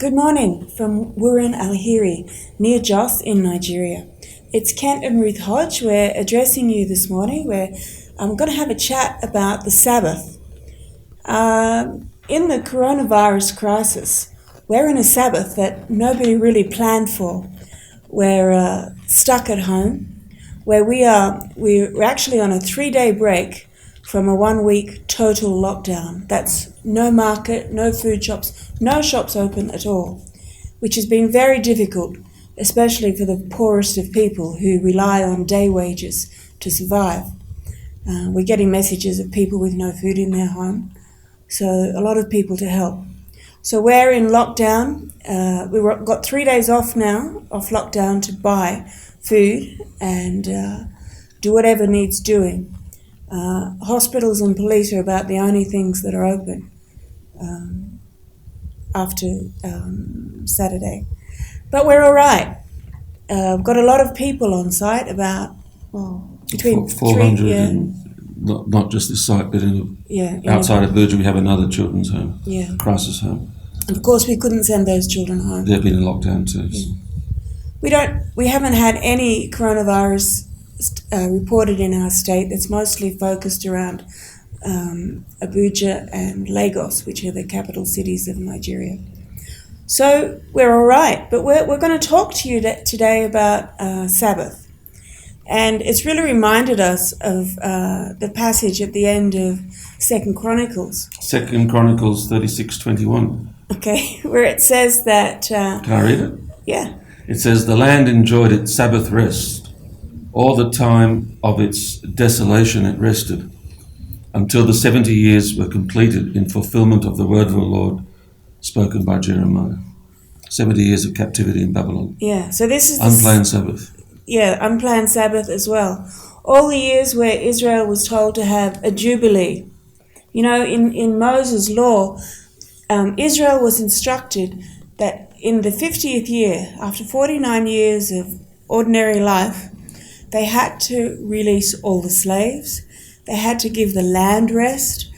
Good morning from Wurin Alhiri, near Jos in Nigeria. It's Kent and Ruth Hodge. We're addressing you this morning. I'm going to have a chat about the Sabbath. In the coronavirus crisis, we're in a Sabbath that nobody really planned for. We're stuck at home, where we're actually on a 3-day break from a 1-week total lockdown. That's no market, no food shops, no shops open at all, which has been very difficult, especially for the poorest of people who rely on day wages to survive. We're getting messages of people with no food in their home, so a lot of people to help. So we're in lockdown. We've got 3 days off now, off lockdown, to buy food and do whatever needs doing. Hospitals and police are about the only things that are open after Saturday. But we're all right. We've got a lot of people on site, between 400, and not just this site, but outside of Virgin we have another children's home, crisis home. And of course we couldn't send those children home. They've been in lockdown too. Yeah. We haven't had any coronavirus reported in our state. That's mostly focused around Abuja and Lagos, which are the capital cities of Nigeria. So we're all right, but we're going to talk to you today about Sabbath. And it's really reminded us of the passage at the end of 2 Chronicles. 2 Chronicles 36:21. Okay, where it says that... Can I read it? Yeah. It says, "The land enjoyed its Sabbath rest. All the time of its desolation it rested, until the 70 years were completed in fulfillment of the word of the Lord spoken by Jeremiah." 70 years of captivity in Babylon. Yeah, so this is... Unplanned Sabbath. Yeah, unplanned Sabbath as well. All the years where Israel was told to have a jubilee. You know, in Moses' law, Israel was instructed that in the 50th year, after 49 years of ordinary life, they had to release all the slaves. They had to give the land rest.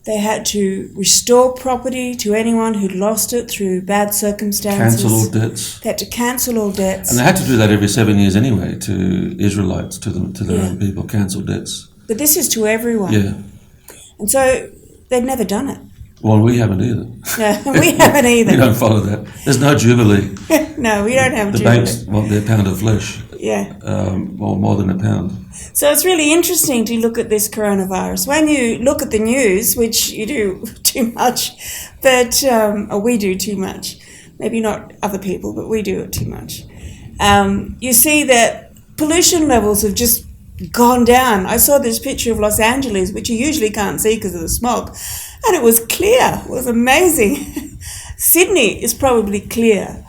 They had to restore property to anyone who'd lost it through bad circumstances. Cancel all debts. They had to cancel all debts. And they had to do that every 7 years anyway, to Israelites, to their own people, cancel debts. But this is to everyone. Yeah. And so they've never done it. Well, we haven't either. No, we haven't either. We don't follow that. There's no jubilee. No, we don't have the jubilee. banks want their pound of flesh. Yeah. Or more than a pound. So it's really interesting to look at this coronavirus. When you look at the news, which you do too much, but or we do too much, maybe not other people, but we do it too much, you see that pollution levels have just gone down. I saw this picture of Los Angeles, which you usually can't see because of the smog, and it was clear. It was amazing. Sydney is probably clear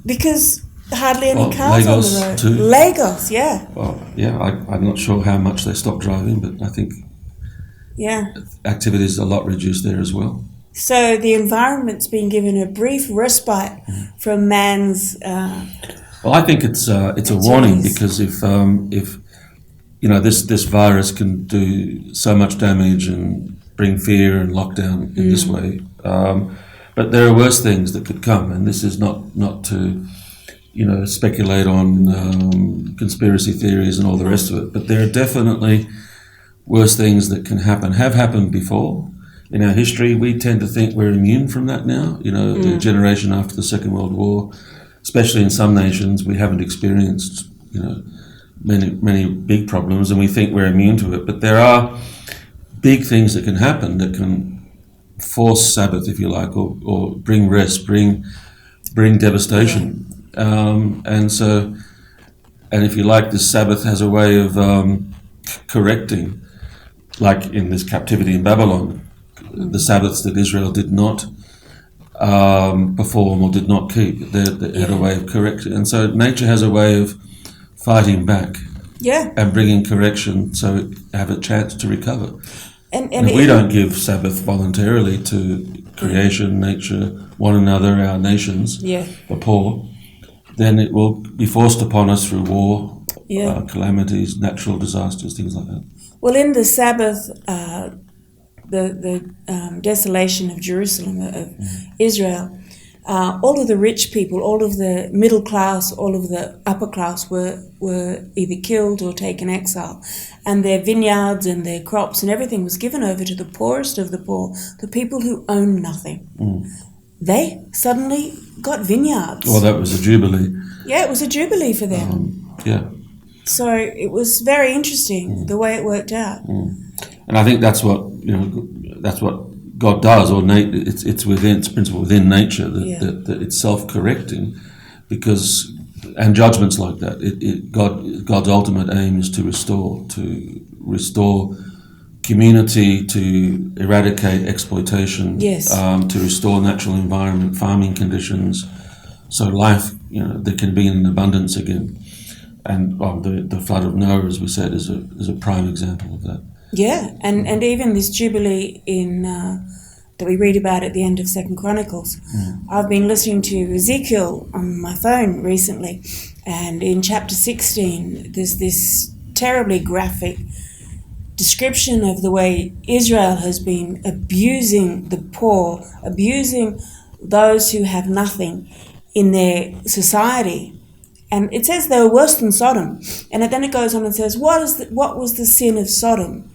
because hardly any cars Lagos on the road. Too. Lagos, yeah. Well, yeah, I'm not sure how much they stopped driving, but I think activity is a lot reduced there as well. So the environment's been given a brief respite from man's... Well, I think it's a warning, because if this virus can do so much damage and bring fear and lockdown in this way, but there are worse things that could come, and this is not to speculate on conspiracy theories and all the rest of it, but there are definitely worse things that can happen, have happened before in our history. We tend to think we're immune from that now. The generation after the Second World War, especially in some nations, we haven't experienced, many big problems, and we think we're immune to it. But there are big things that can happen that can force Sabbath, if you like, or bring rest, bring devastation. And if you like, this Sabbath has a way of correcting, like in this captivity in Babylon, the Sabbaths that Israel did not perform or did not keep. They had a way of correcting. And so nature has a way of fighting back and bringing correction, so it have a chance to recover. And if we don't give Sabbath voluntarily to creation, nature, one another, our nations, the poor, then it will be forced upon us through war, calamities, natural disasters, things like that. Well, in the Sabbath, the desolation of Jerusalem, of Israel, all of the rich people, all of the middle class, all of the upper class were either killed or taken exile. And their vineyards and their crops and everything was given over to the poorest of the poor, the people who owned nothing. They suddenly got vineyards. Well, that was a jubilee. Yeah, it was a jubilee for them. Yeah. So it was very interesting the way it worked out. And I think that's what that's what God does, or it's principle within nature that it's self-correcting, because and judgments like that. God's ultimate aim is to restore community, to eradicate exploitation, to restore natural environment, farming conditions, so life, there can be an abundance again. And the flood of Noah, as we said, is a prime example of that. Yeah, and even this jubilee in that we read about at the end of 2 Chronicles. I've been listening to Ezekiel on my phone recently, and in chapter 16, there's this terribly graphic description of the way Israel has been abusing the poor, abusing those who have nothing in their society. And it says they were worse than Sodom. And then it goes on and says, what was the sin of Sodom?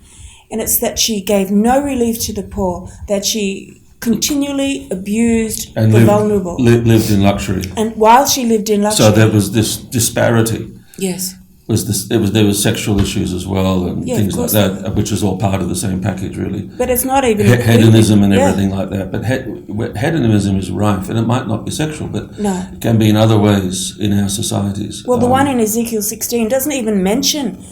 And it's that she gave no relief to the poor, that she continually abused and the vulnerable. Lived in luxury. And while she lived in luxury. So there was this disparity. Yes. There was sexual issues as well and things like that, which is all part of the same package, really. But it's not even hedonism and everything like that. But hedonism is rife, and it might not be sexual, but it can be in other ways in our societies. Well, the one in Ezekiel 16 doesn't even mention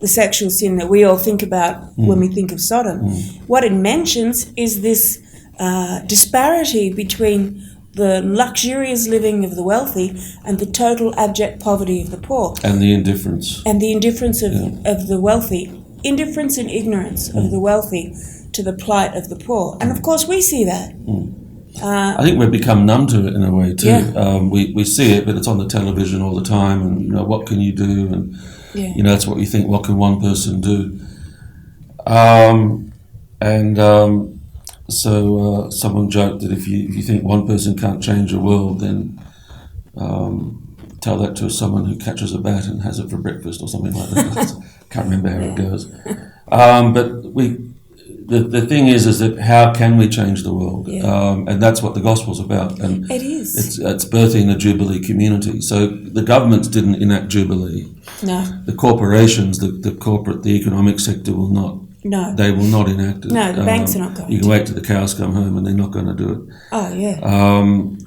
the sexual sin that we all think about when we think of Sodom. What it mentions is this disparity between the luxurious living of the wealthy and the total abject poverty of the poor. And the indifference. And the indifference of the wealthy. Indifference and ignorance of the wealthy to the plight of the poor. And of course we see that. I think we've become numb to it in a way too. Yeah. We see it, but it's on the television all the time, and what can you do? And that's what you think. What can one person do? So someone joked that if you think one person can't change the world, then tell that to someone who catches a bat and has it for breakfast or something like that. Can't remember how it goes. But the thing is that how can we change the world? And that's what the gospel's about. And it is. It's birthing a Jubilee community. So the governments didn't enact Jubilee. No. The corporations, the economic sector will not. No. They will not enact it. No, the banks are not going to. You can wait till the cows come home and they're not going to do it. Oh, yeah.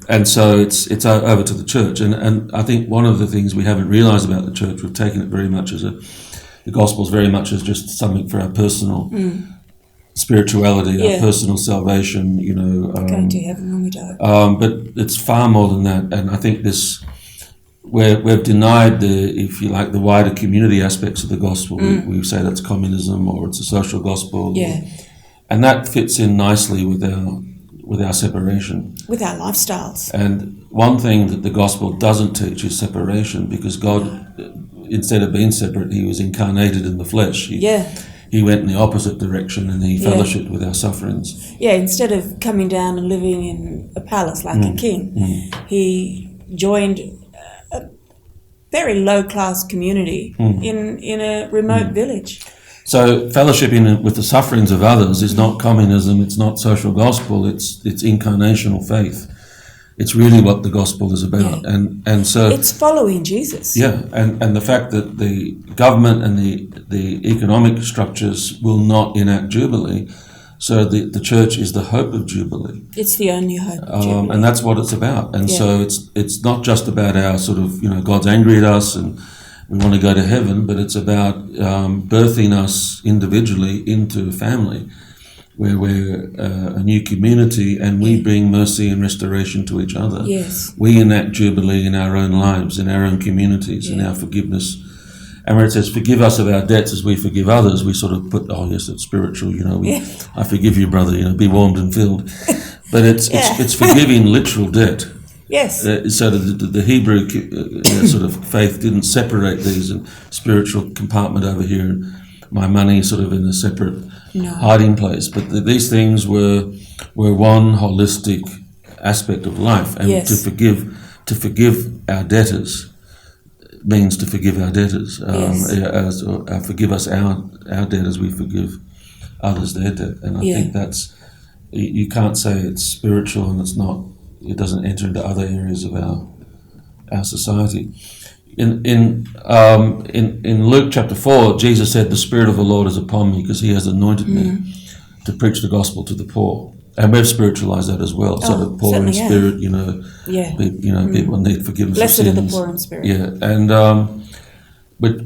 And so it's over to the church. And I think one of the things we haven't realised about the church, we've taken it very much as the gospel's very much as just something for our personal spirituality, our personal salvation, going to heaven when we die. But it's far more than that. And I think we've denied the wider community aspects of the gospel. We say that's communism or it's a social gospel. Yeah. And that fits in nicely with our separation. With our lifestyles. And one thing that the gospel doesn't teach is separation, because God, instead of being separate, he was incarnated in the flesh. He went in the opposite direction and he fellowshiped with our sufferings. Yeah, instead of coming down and living in a palace like a king, he joined a very low-class community in a remote village. So fellowshipping with the sufferings of others is not communism, it's not social gospel, it's incarnational faith. It's really what the gospel is about. And so it's following Jesus. Yeah, and the fact that the government and the economic structures will not enact Jubilee, so the church is the hope of Jubilee. It's the only hope of Jubilee. And that's what it's about. And so it's not just about our sort of, God's angry at us and we want to go to heaven, but it's about birthing us individually into a family where we're a new community and we bring mercy and restoration to each other. Yes. We enact Jubilee in our own lives, in our own communities, in our forgiveness. And where it says, forgive us of our debts as we forgive others, we sort of put, it's spiritual, I forgive you, brother, be warmed and filled. But it's forgiving literal debt. Yes. So the Hebrew sort of faith didn't separate these and spiritual compartment over here and my money sort of in a separate hiding place. But these things were one holistic aspect of life, and Yes. to forgive our debtors means to forgive our debtors. Yes. Forgive us our debt as we forgive others their debt. And I think that's, you can't say it's spiritual and it's not. It doesn't enter into other areas of our society. In Luke chapter 4, Jesus said, "The Spirit of the Lord is upon me because He has anointed me to preach the gospel to the poor." And we've spiritualized that as well. So the poor in spirit, people need forgiveness Blessed of sins. are the poor in spirit. Yeah, and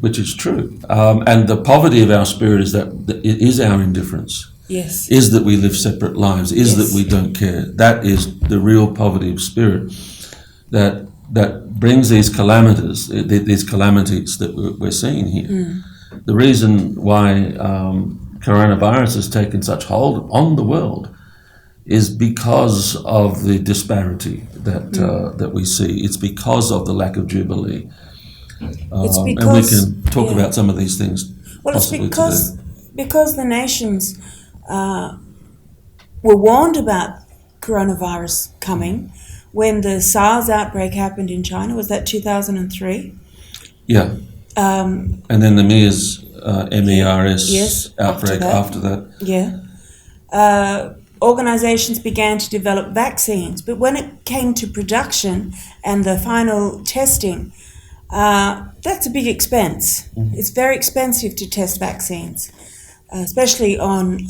which is true. And the poverty of our spirit is that it is our indifference. Yes. Is that we live separate lives. Is that we don't care. That is the real poverty of spirit. That brings these calamities that we're seeing here. The reason why coronavirus has taken such hold on the world is because of the disparity that we see. It's because of the lack of jubilee. It's and we because, can talk about some of these things. well, it's possibly because the nations were warned about coronavirus coming when the SARS outbreak happened in China. Was that 2003? Yeah. And then the MERS outbreak after that. Yeah. Organizations began to develop vaccines, but when it came to production and the final testing, that's a big expense. It's very expensive to test vaccines, especially on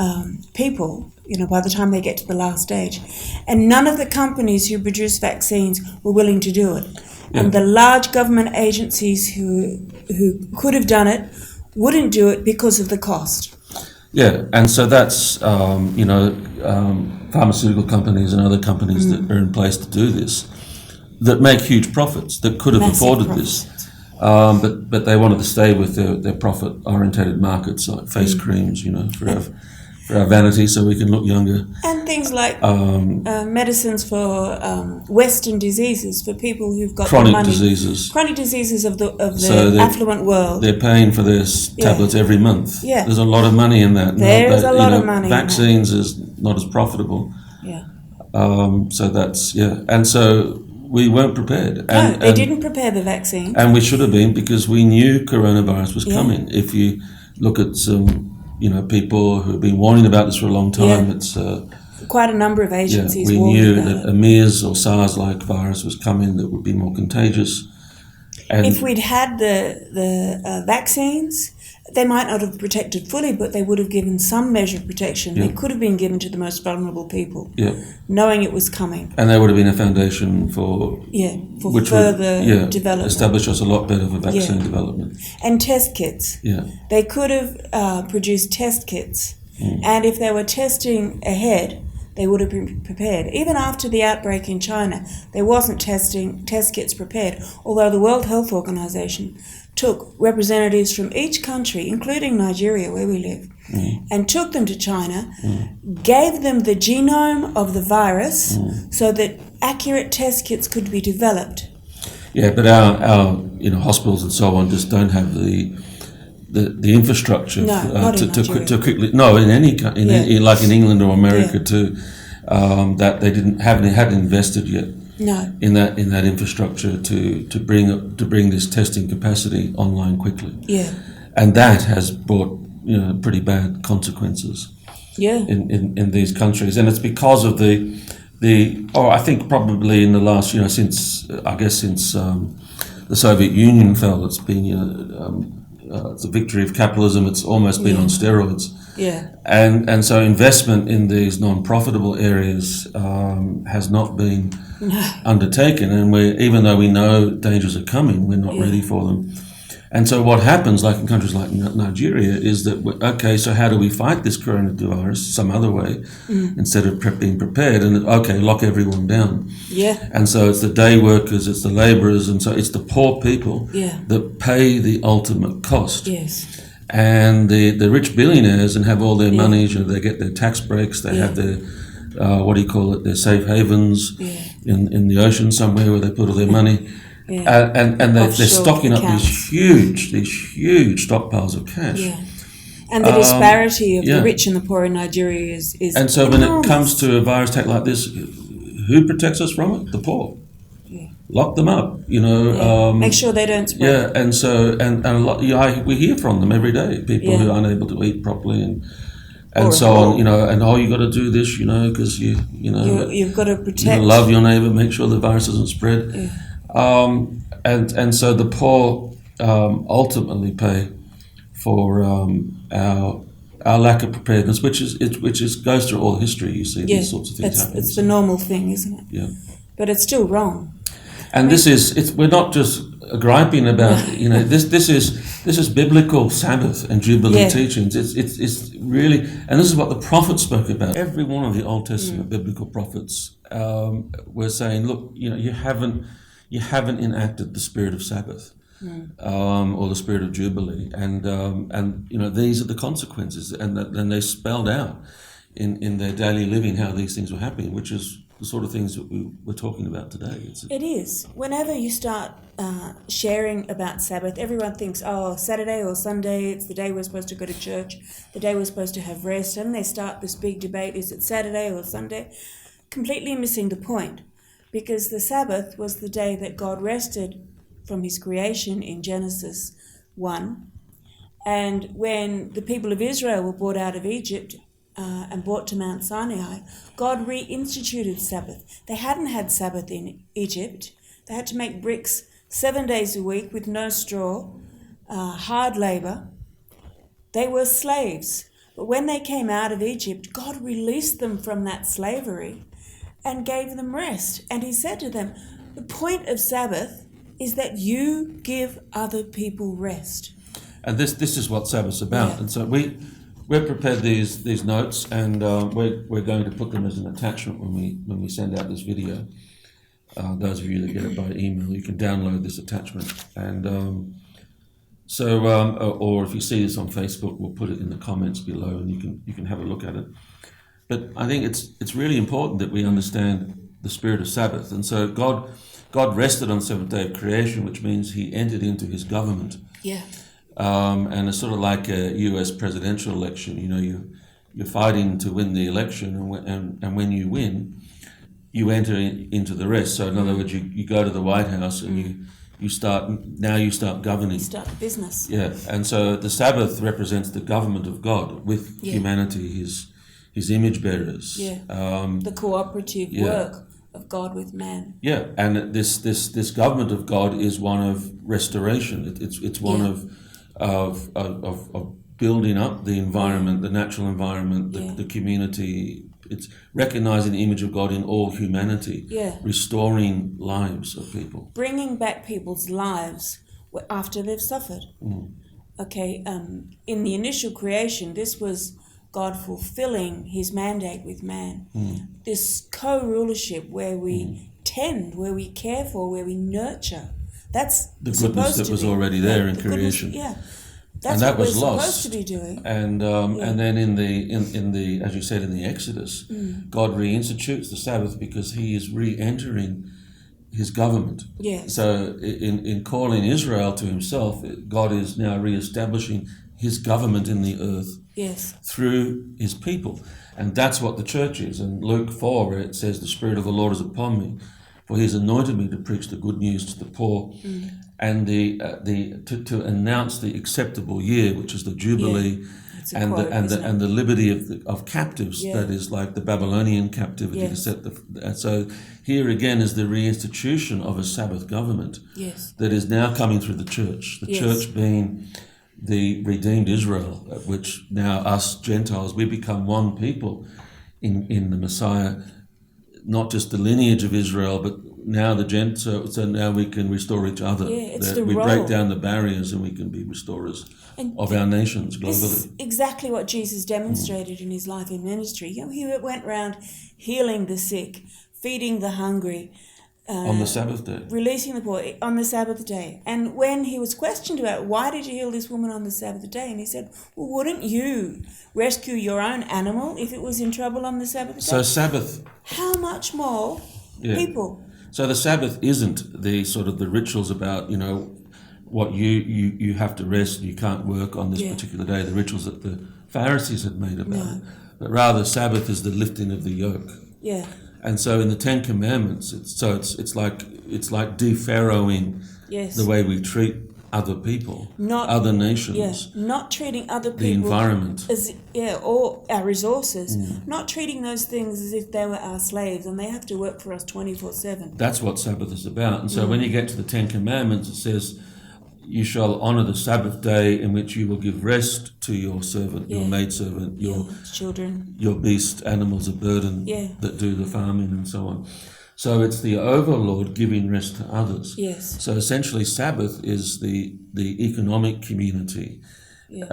people, by the time they get to the last stage. And none of the companies who produce vaccines were willing to do it. Yeah. And the large government agencies who could have done it wouldn't do it because of the cost. Yeah, and so that's, pharmaceutical companies and other companies that are in place to do this, that make huge profits, that could have afforded this. But they wanted to stay with their profit-orientated markets, like face creams, for our vanity, so we can look younger. And things like medicines for Western diseases, for people who've got chronic money. diseases. Chronic diseases of the So affluent world. They're paying for their tablets every month. Yeah. There's a lot of money in that. There's a lot of money. Vaccines is not as profitable. Yeah. So that's and so we weren't prepared. No, they didn't prepare the vaccine. And we should have been, because we knew coronavirus was coming. If you look at some, people who have been warning about this for a long time, it's quite a number of agencies. We knew that a MERS or SARS-like virus was coming that would be more contagious. And if we'd had the vaccines, they might not have protected fully, but they would have given some measure of protection. They could have been given to the most vulnerable people, knowing it was coming. And they would have been a foundation for further development. Establish us a lot better for vaccine development. And test kits. Yeah. They could have produced test kits, and if they were testing ahead, they would have been prepared. Even after the outbreak in China, there wasn't test kits prepared, although the World Health Organization took representatives from each country, including Nigeria, where we live, and took them to China, gave them the genome of the virus so that accurate test kits could be developed. Yeah, but our hospitals and so on just don't have the infrastructure to quickly. No, in any like in England or America too, that they hadn't invested yet. No. In that infrastructure to bring this testing capacity online quickly. Yeah. And that has brought pretty bad consequences. Yeah. In these countries, and it's because of I think probably in the last since the Soviet Union fell, it's been it's a victory of capitalism. It's almost been on steroids. Yeah. And so investment in these non-profitable areas has not been undertaken, and even though we know dangers are coming, we're not ready for them. And so what happens, like in countries like Nigeria, is that, so how do we fight this coronavirus some other way instead of being prepared? And lock everyone down. Yeah. And so it's the day workers, it's the labourers, and so it's the poor people that pay the ultimate cost. Yes. And the rich billionaires and have all their money, they get their tax breaks, they have their, their safe havens in the ocean somewhere where they put all their money. Yeah. And they're stocking up these huge stockpiles of cash. Yeah. And the disparity of the rich and the poor in Nigeria is and so enormous. when it comes to a virus attack like this, who protects us from it? The poor. Yeah. Lock them up, you know. Yeah. Make sure they don't spread. Yeah, and so and a lot. We hear from them every day. People who Yeah. aren't able to eat properly and Or- so on, you know. And you got to do this, you know, because You've got to protect. you gotta love your neighbour, make sure the virus doesn't spread. Yeah. And so the poor ultimately pay for our lack of preparedness, which goes through all history. You see these sorts of things happening. It's the normal thing, isn't it? Yeah. But it's still wrong. And we're not just griping about, you know, this is biblical Sabbath and Jubilee Yeah. teachings. It's really, and this is what the prophets spoke about. Every one of the Old Testament biblical prophets were saying, look, you know, you haven't enacted the spirit of Sabbath. Or the spirit of Jubilee, and you know, these are the consequences, and they spelled out in their daily living how these things were happening, which is the sort of things that we're talking about today. It is. Whenever you start sharing about Sabbath, everyone thinks, oh, Saturday or Sunday, it's the day we're supposed to go to church, the day we're supposed to have rest, and they start this big debate, is it Saturday or Sunday? Completely missing the point, because the Sabbath was the day that God rested from his creation in Genesis 1. And when the people of Israel were brought out of Egypt and brought to Mount Sinai, God reinstituted Sabbath. They hadn't had Sabbath in Egypt. They had to make bricks 7 days a week with no straw, hard labour. They were slaves. But when they came out of Egypt, God released them from that slavery and gave them rest. And he said to them, the point of Sabbath is that you give other people rest. And this is what Sabbath's about. Yeah. And so we've prepared these notes, and we're going to put them as an attachment when we send out this video. Those of you that get it by email, you can download this attachment. And or if you see this on Facebook, we'll put it in the comments below, and you can have a look at it. But I think it's really important that we understand the spirit of Sabbath. And so God rested on the seventh day of creation, which means he entered into his government. Yeah. And it's sort of like a US presidential election. You know, you're fighting to win the election, and when you win, you enter into the rest. So in other words, you go to the White House and you start governing. You start business. Yeah, and so the Sabbath represents the government of God with humanity, his image bearers. Yeah. The cooperative work of God with man. Yeah, and this government of God is one of restoration. It's one of building up the environment, the natural environment, the community. It's recognizing the image of God in all humanity. Yeah. Restoring lives of people. Bringing back people's lives after they've suffered. Okay. In the initial creation, this was God fulfilling his mandate with man. This co-rulership where we tend, where we care for, where we nurture. That's the goodness that was already there in creation. That's and that what was we're lost. supposed to be doing. And then in the as you said, in the Exodus, God reinstitutes the Sabbath because he is re-entering his government. Yes. So in calling Israel to himself, God is now re-establishing his government in the earth. Yes. Through his people. And that's what the church is. And Luke 4, where it says, the Spirit of the Lord is upon me, for he has anointed me to preach the good news to the poor, and to announce the acceptable year, which is the Jubilee, and the liberty of captives, that is like the Babylonian captivity. So here again is the reinstitution of a Sabbath government that is now coming through the church. The church being the redeemed Israel, which now us Gentiles, we become one people in the Messiah, not just the lineage of Israel, but now so now we can restore each other. We break down the barriers and we can be restorers of our nations globally. This is exactly what Jesus demonstrated in his life and ministry. You know, he went around healing the sick, feeding the hungry, on the Sabbath day. Releasing the poor on the Sabbath day. And when he was questioned about why did you heal this woman on the Sabbath day, and he said, well, wouldn't you rescue your own animal if it was in trouble on the Sabbath day? So Sabbath... How much more people? So the Sabbath isn't the sort of the rituals about, you know, what you have to rest, you can't work on this particular day, the rituals that the Pharisees had made about it. But rather Sabbath is the lifting of the yoke. Yeah. And so in the Ten Commandments, it's like de-pharaohing Yes. the way we treat other people, Not- other nations, Yeah. Not treating other people the environment. as or our resources. Not treating those things as if they were our slaves and they have to work for us 24/7. That's what Sabbath is about. And so when you get to the Ten Commandments, it says, you shall honour the Sabbath day in which you will give rest to your servant, your Yeah. maidservant, your Children. beast, animals of burden Yeah. that do the farming and so on. So it's the overlord giving rest to others. Yes. So essentially, Sabbath is the economic community, Yeah.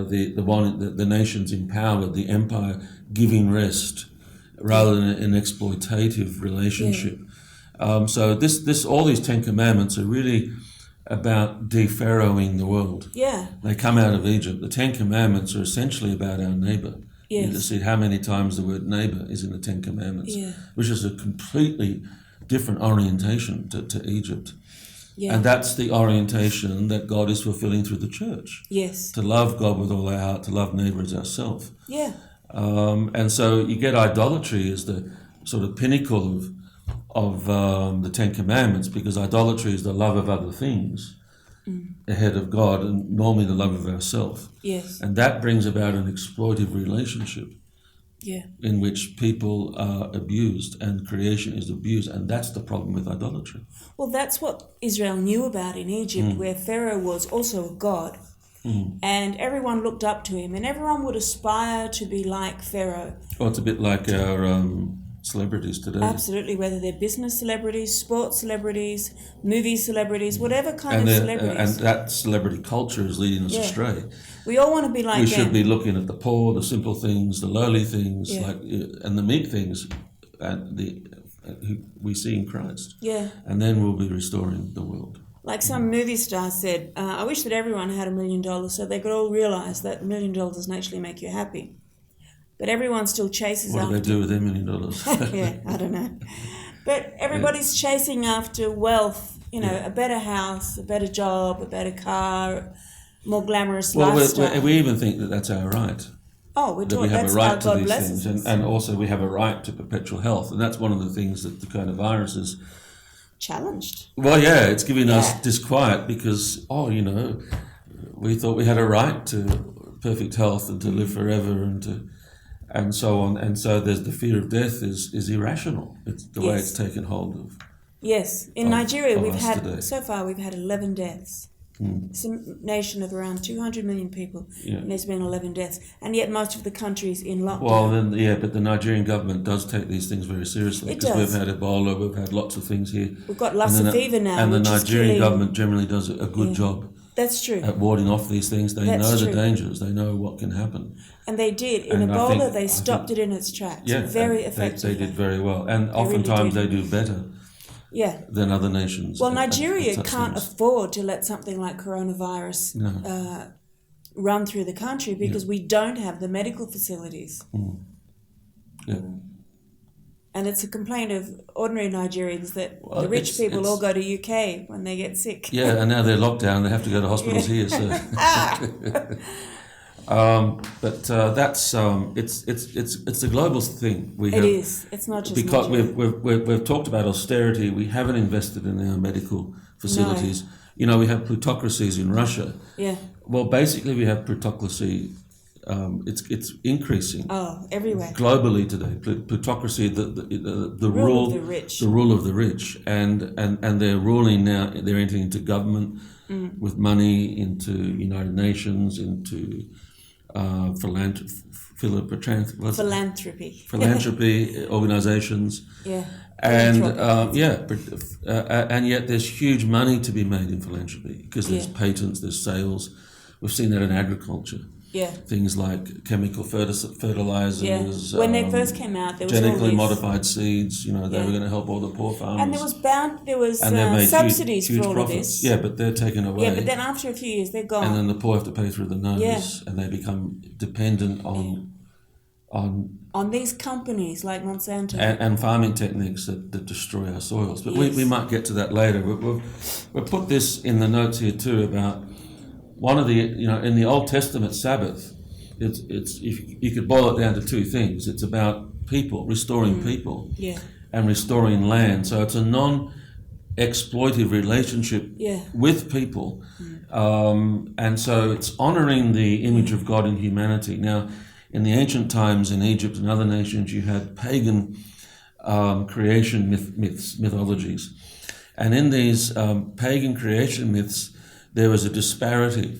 the nations in power, the empire giving rest rather than an exploitative relationship. So all these Ten Commandments are really about de-pharaohing the world. Yeah. They come out of Egypt. The Ten Commandments are essentially about our neighbour. Yes. You just see how many times the word neighbour is in the Ten Commandments, Yeah. which is a completely different orientation to Egypt. Yeah. And that's the orientation that God is fulfilling through the church. Yes. To love God with all our heart, to love neighbour as ourselves. Yeah. And so you get idolatry as the sort of pinnacle of the Ten Commandments, because idolatry is the love of other things ahead of God, and normally the love of ourselves. Yes. And that brings about an exploitive relationship Yeah. in which people are abused and creation is abused, and that's the problem with idolatry. Well, that's what Israel knew about in Egypt, where Pharaoh was also a god. And everyone looked up to him, and everyone would aspire to be like Pharaoh. Well, it's a bit like our celebrities today. Absolutely, whether they're business celebrities, sports celebrities, movie celebrities, whatever kind And, of and celebrities. that celebrity culture is leading us Yeah. astray. We all want to be like We them. should be looking at the poor, the simple things, the lowly things, Yeah. and the meek things, and who we see in Christ. Yeah. And then we'll be restoring the world. Like some movie star said, I wish that everyone had $1 million so they could all realize that $1 million doesn't actually make you happy. But everyone still chases What do after. they do with their $1 million? Yeah, I don't know. But everybody's chasing after wealth, a better house, a better job, a better car, more glamorous Well, lifestyle. we even think that that's our right. Oh, we're That taught we have that's a right how to God these blesses things, us. and also we have a right to perpetual health, and that's one of the things that the coronavirus is. Challenged. Well, yeah, it's giving Yeah. us disquiet because we thought we had a right to perfect health and to live forever and so on, and so there's the fear of death is irrational. It's the way Yes. it's taken hold of. Yes. In Of- Nigeria, of we've us had, today. so far, we've had 11 deaths. It's a nation of around 200 million people, Yeah. and there's been 11 deaths. And yet most of the country's in lockdown. Well, then, yeah, but the Nigerian government does take these things very seriously, It because we've does. had Ebola, we've had lots of things here. We've got Lassa fever now, and the which is Nigerian killing- government generally does a good Yeah. job That's true. at warding off these things. They That's know the true. dangers. They know what can happen. And they did. In And I Ebola, think- they I stopped think- it in its tracks. Yeah, Very and effectively. They did very well, and really oftentimes did. they do better Yeah. than other nations. Well, at Nigeria such can't things. afford to let something like coronavirus No. run through the country because we don't have the medical facilities. Yeah. And it's a complaint of ordinary Nigerians that Well, the rich people it's- all go to UK when they get sick. Yeah, and now they're locked down. They have to go to hospitals here. So, but that's it's a global thing. We It have, is. It's not just because Nigeria. we've talked about austerity. We haven't invested in our medical facilities. We have plutocracies in Russia. Yeah. Well, basically, we have plutocracy. It's increasing. Oh, everywhere. Globally today, plutocracy, the Rule rule of the rich. the rule of the rich, and they're ruling now. They're entering into government with money, into United Nations, into Philanthropy. philanthropy organisations, Yeah. and Philanthropic. and yet there's huge money to be made in philanthropy because there's Yeah. patents, there's sales. We've seen that in agriculture. Yeah. Things like chemical fertilizers. Yeah. When they first came out, there was all genetically these, modified seeds. They Yeah. were going to help all the poor farmers. and there was And they've made subsidies huge for all profits. of this. Yeah, but they're taken away. Yeah, but then after a few years, they're gone. and then the poor have to pay through the nose, Yeah. and they become dependent on these companies like Monsanto. and farming techniques that destroy our soils. But Yes. we might get to that later. We've put this in the notes here too about one of the in the Old Testament Sabbath. It's if you could boil it down to two things. It's about people, restoring people, Yeah. and restoring land. So it's a non-exploitive relationship Yeah. with people. And so it's honoring the image of God in humanity. Now, in the ancient times in Egypt and other nations, you had pagan creation mythologies. And in these pagan creation myths, there was a disparity.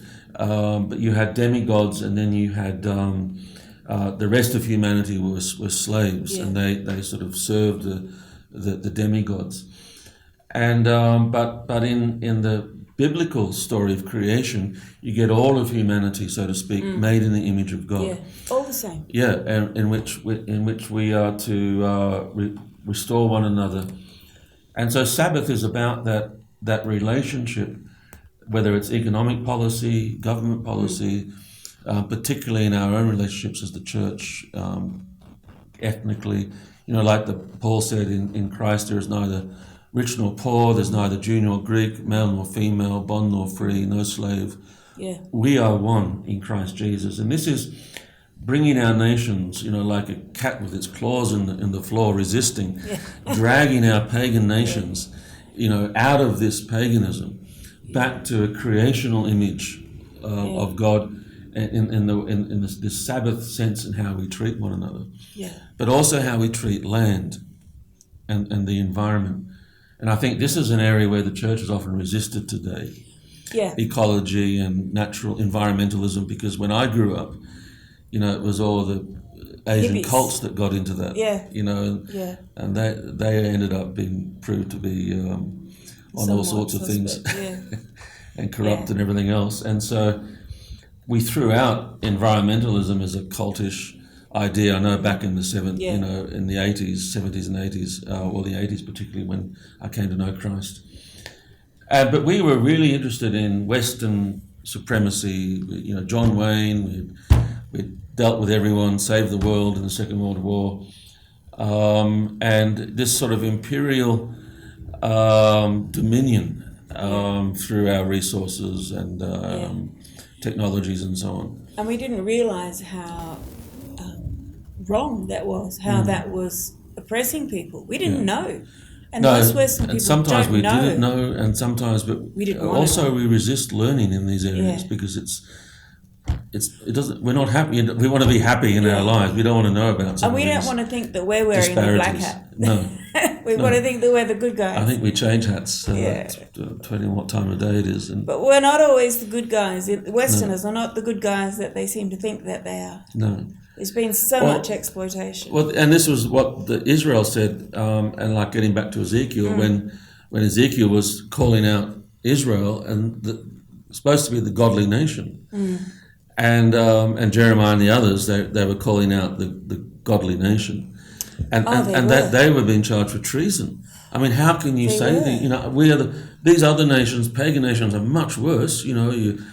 But you had demigods, and then you had the rest of humanity was slaves, Yeah. and they sort of served the demigods. And but in the biblical story of creation, you get all of humanity, so to speak, made in the image of God. Yeah. All the same. Yeah, and in which we are to restore one another. And so Sabbath is about that relationship, whether it's economic policy, government policy, particularly in our own relationships as the church, ethnically. Like Paul said, in Christ there is neither rich nor poor, there's neither Jew nor Greek, male nor female, bond nor free, no slave. Yeah. We are one in Christ Jesus. And this is bringing our nations, like a cat with its claws in the floor, resisting, dragging our pagan nations, out of this paganism, back to a creational image of God in this Sabbath sense in how we treat one another, but also how we treat land and the environment. And I think this is an area where the church is often resisted today, ecology and natural environmentalism, because when I grew up, it was all the Asian Hippies. cults that got into that, and they ended up being proved to be on all sorts of things and corrupt and everything else. And so we threw out environmentalism as a cultish idea. I know back in the in the 80s, 70s and 80s, or the 80s particularly, when I came to know Christ. But we were really interested in Western supremacy. John Wayne, we dealt with everyone, saved the world in the Second World War. And this sort of imperial dominion through our resources and technologies and so on. And we didn't realise how wrong that was, how that was oppressing people. We didn't know. And most Western people sometimes don't we know. didn't know, and sometimes, but We didn't want also to know. we resist learning in these areas because it doesn't. We're not happy. We want to be happy in our lives. We don't want to know about some And we of don't these want to think that we're wearing the black disparities. hat. No, We want to think that we're the good guys. I think we change hats depending on what time of day it is. And But we're not always the good guys. Westerners are not the good guys that they seem to think that they are. no. There's been so much exploitation. Well, and this was what Israel said, and like getting back to Ezekiel, when Ezekiel was calling out Israel, and supposed to be the godly nation, and Jeremiah and the others, they were calling out the godly nation, and that they were being charged for treason. I mean, how can you say anything? These other nations, pagan nations, are much worse.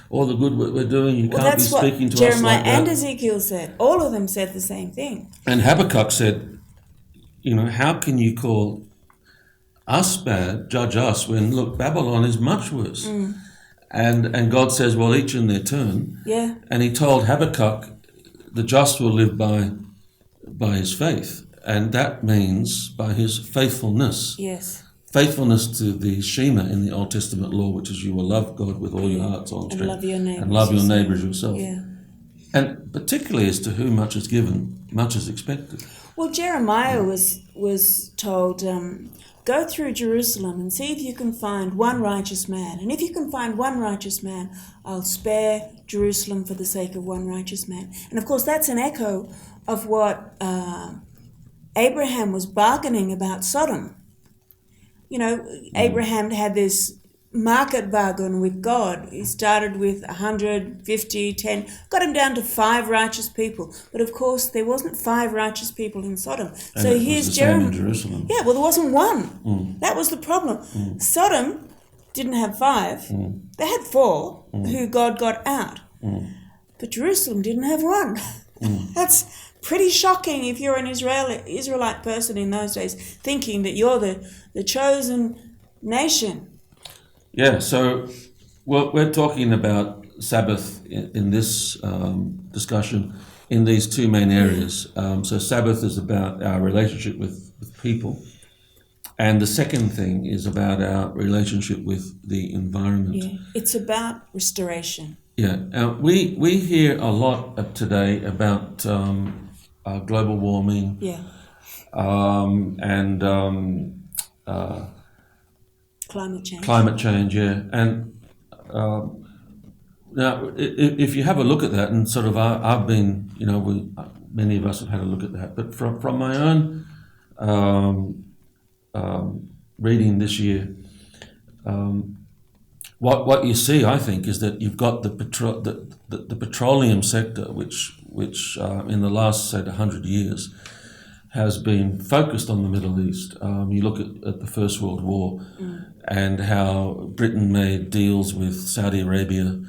All the good we're doing, you can't be speaking to us like that. Jeremiah and Ezekiel said. All of them said the same thing. And Habakkuk said, how can you call us bad, judge us, when, look, Babylon is much worse. And God says, well, each in their turn. Yeah. And he told Habakkuk, the just will live by his faith. And that means by his faithfulness. Yes. Faithfulness to the Shema in the Old Testament law, which is you will love God with all your heart, soul, and strength. love your neighbours and love your yourself. neighbour as yourself. Yeah. And particularly as to whom much is given, much is expected. Well, Jeremiah was told, go through Jerusalem and see if you can find one righteous man. And if you can find one righteous man, I'll spare Jerusalem for the sake of one righteous man. And of course, that's an echo of what Abraham was bargaining about Sodom. Abraham had this market bargain with God. He started with 150, 10, got him down to 5 righteous people. But of course, there wasn't 5 righteous people in Sodom. And so it was here's the same in Jeremiah. Jerusalem. Yeah, well, there wasn't one. That was the problem. Sodom didn't have 5. They had 4 who God got out. But Jerusalem didn't have 1. That's pretty shocking if you're an Israelite person in those days, thinking that you're the chosen nation. Yeah, so we're talking about Sabbath in this discussion in these two main areas. So Sabbath is about our relationship with people. And the second thing is about our relationship with the environment. Yeah, it's about restoration. Yeah, we hear a lot today about global warming. Yeah. And Climate change. Climate change, yeah. And now, if you have a look at that, and sort of I've been, many of us have had a look at that, but from my own reading this year, what you see, I think, is that you've got the petroleum sector, which in the last, say, 100 years, has been focused on the Middle East. You look at the First World War and how Britain made deals with Saudi Arabia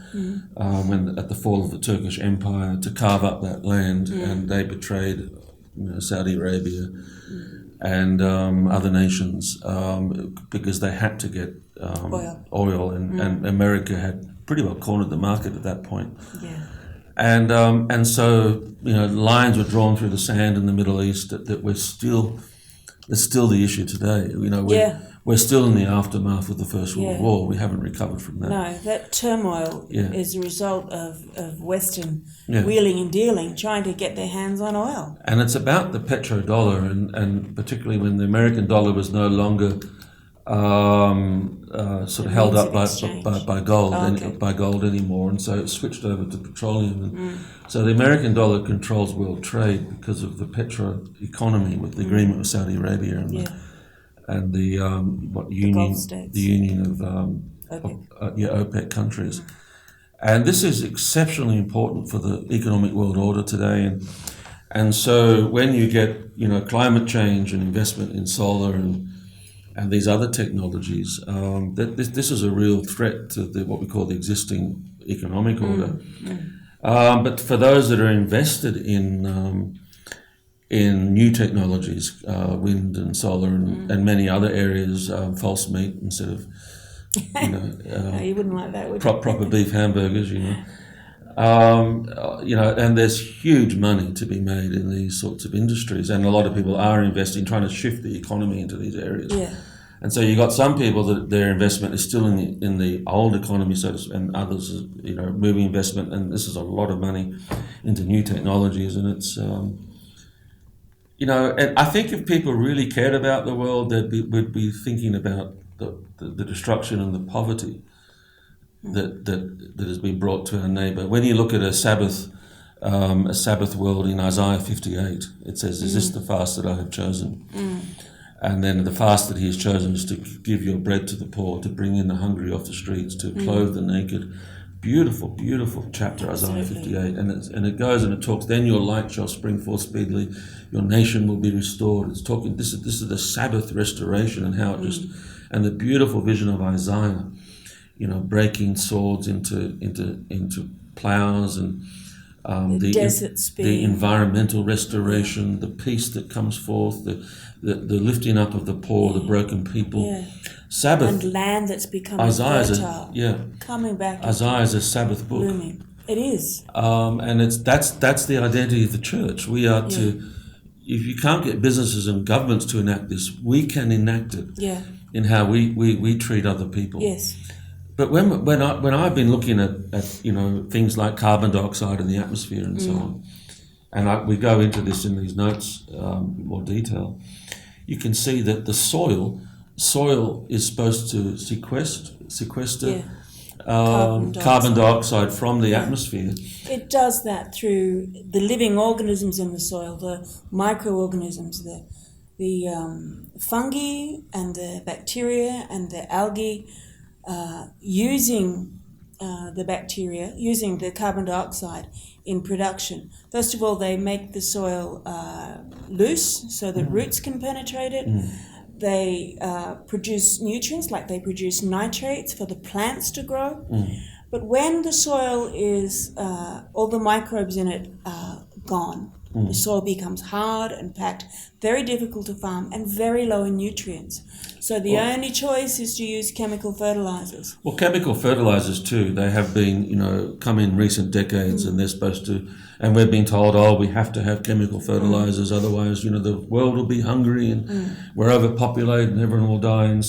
when at the fall of the Turkish Empire to carve up that land, and they betrayed Saudi Arabia and other nations because they had to get oil and America had pretty well cornered the market at that point. Yeah. And so lines were drawn through the sand in the Middle East that it's still the issue today. We're still in the aftermath of the First World War. We haven't recovered from that. No, that turmoil is a result of Western wheeling and dealing, trying to get their hands on oil. And it's about the petrodollar, and particularly when the American dollar was no longer sort of held up by gold, by gold anymore, and so it switched over to petroleum. And so the American dollar controls world trade because of the petro economy with the agreement with Saudi Arabia and the union of OPEC countries. And this is exceptionally important for the economic world order today. And so when you get climate change and investment in solar and these other technologies, this is a real threat to what we call the existing economic order. But for those that are invested in new technologies, wind and solar and many other areas, false meat instead of no, you wouldn't like that, would you? proper beef hamburgers, and there's huge money to be made in these sorts of industries, and a lot of people are investing, trying to shift the economy into these areas. Yeah. And so you got some people that their investment is still in the old economy, and others, moving investment, and this is a lot of money into new technologies, and it's, and I think if people really cared about the world, would be thinking about the destruction and the poverty that has been brought to our neighbour. When you look at a Sabbath world in Isaiah 58, it says, "Is this the fast that I have chosen?" And then the fast that he has chosen is to give your bread to the poor, to bring in the hungry off the streets, to clothe the naked. Beautiful, beautiful chapter, Isaiah 58. And it goes and it talks, "Then your light shall spring forth speedily, your nation will be restored." It's talking, this is the Sabbath restoration and how it and the beautiful vision of Isaiah, breaking swords into plows and the environmental restoration, the peace that comes forth, the lifting up of the poor, the broken people. Sabbath and land that's becoming fertile. Coming back. Isaiah is a Sabbath book. Blooming. It is. And that's the identity of the church. We are to. If you can't get businesses and governments to enact this, we can enact it. Yeah. In how we treat other people. Yes. But when I've been looking at things like carbon dioxide in the atmosphere and so on, and we go into this in these notes in more detail, you can see that the soil is supposed to sequester carbon dioxide from the atmosphere. It does that through the living organisms in the soil, the microorganisms, the fungi and the bacteria and the algae, using the bacteria, using the carbon dioxide in production. First of all, they make the soil loose so that roots can penetrate it. They produce nutrients, like they produce nitrates for the plants to grow. But when the soil is, all the microbes in it are gone, The soil becomes hard and packed, very difficult to farm, and very low in nutrients. So the only choice is to use chemical fertilizers. Well, chemical fertilizers too, they have been, come in recent decades and they're supposed to, and we've been told, we have to have chemical fertilizers, otherwise, the world will be hungry and we're overpopulated and everyone will die. And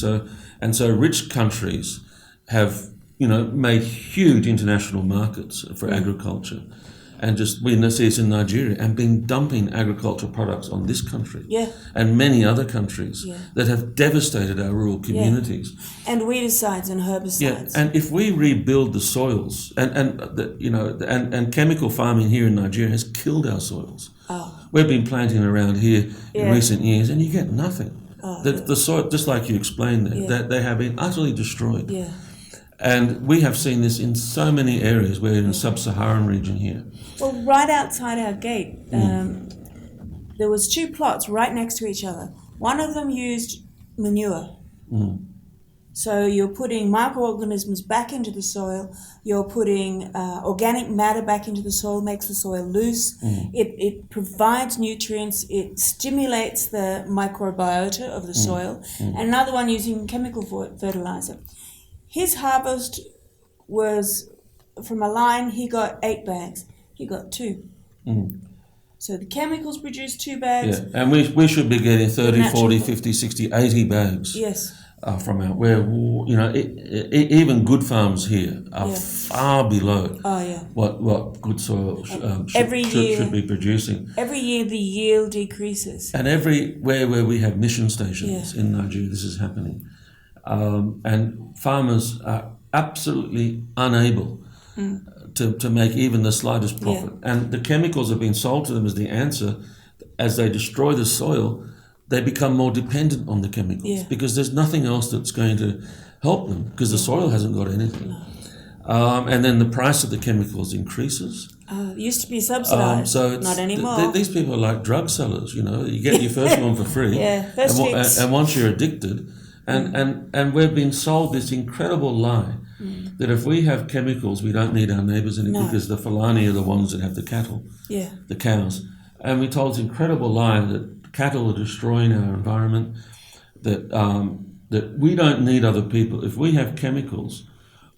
so rich countries have, made huge international markets for agriculture. And we see this in Nigeria, and been dumping agricultural products on this country and many other countries that have devastated our rural communities. And weedicides and herbicides. Yeah, and if we rebuild the soils, and chemical farming here in Nigeria has killed our soils. We've been planting around here in recent years, and you get nothing. The soil, just like you explained there, that they have been utterly destroyed. Yeah. And we have seen this in so many areas. We're in the sub-Saharan region here. Well, right outside our gate, there was 2 plots right next to each other. One of them used manure. So you're putting microorganisms back into the soil. You're putting organic matter back into the soil, makes the soil loose. It provides nutrients. It stimulates the microbiota of the soil. And another one using chemical fertilizer. His harvest was, from a line, he got 8 bags. He got 2. So the chemicals produced 2 bags. Yeah, and we should be getting 30, 40, 50, 60, 80 bags. Yes. From our, where, even good farms here are far below what good soil should be producing. Every year the yield decreases. And everywhere where we have mission stations in Nigeria, this is happening. And farmers are absolutely unable to make even the slightest profit. And the chemicals have been sold to them as the answer. As they destroy the soil, they become more dependent on the chemicals because there's nothing else that's going to help them because the soil hasn't got anything. And then the price of the chemicals increases. It used to be subsidised, not anymore. These people are like drug sellers, You get your first one for free. And once you're addicted... And we've been sold this incredible lie that if we have chemicals, we don't need our neighbours anymore because the Fulani are the ones that have the cattle, the cows. And we're told this incredible lie that cattle are destroying our environment, that we don't need other people. If we have chemicals,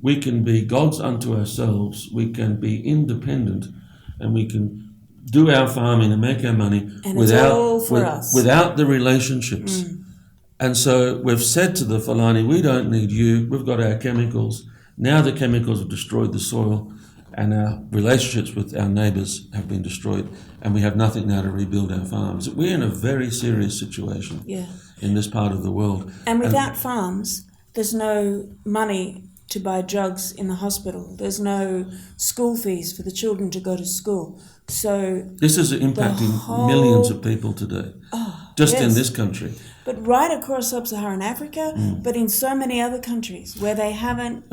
we can be gods unto ourselves, we can be independent, and we can do our farming and make our money without the relationships. And so we've said to the Fulani, we don't need you, we've got our chemicals. Now the chemicals have destroyed the soil and our relationships with our neighbours have been destroyed and we have nothing now to rebuild our farms. We're in a very serious situation in this part of the world. And without farms, there's no money to buy drugs in the hospital. There's no school fees for the children to go to school. So this is impacting millions of people today, in this country. But right across sub-Saharan Africa, but in so many other countries where they haven't,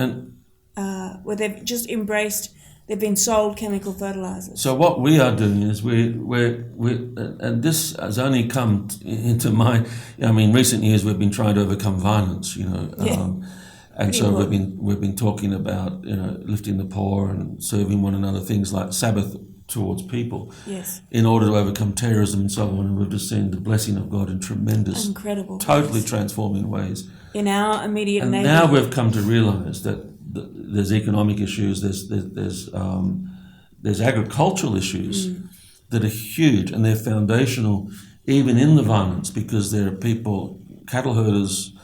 where they've just embraced, they've been sold chemical fertilizers. So what we are doing is and this has only come into recent years we've been trying to overcome violence, and so we've been talking about lifting the poor and serving one another, things like Sabbath towards people in order to overcome terrorism and so on, and we've just seen the blessing of God in tremendous, incredible, totally transforming ways in our immediate neighborhood. And now we've come to realise that there's economic issues, there's agricultural issues that are huge and they're foundational even in the violence because there are people, cattle herders,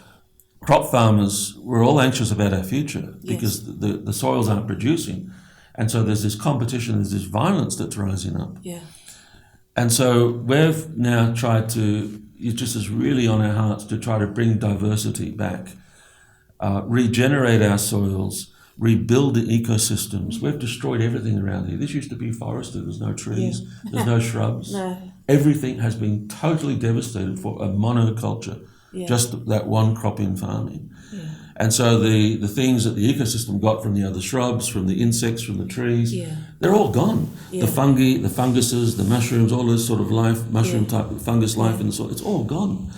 crop farmers, we're all anxious about our future because the soils aren't producing. And so there's this competition, there's this violence that's rising up. And so we've now tried to, it just is really on our hearts to try to bring diversity back, regenerate our soils, rebuild the ecosystems. We've destroyed everything around here. This used to be forested, there's no trees, there's no shrubs. Everything has been totally devastated for a monoculture, just that one crop in farming. And so the things that the ecosystem got from the other shrubs, from the insects, from the trees, they're all gone. The fungi, the funguses, the mushrooms, all this sort of life, mushroom type of fungus life in the soil, it's all gone.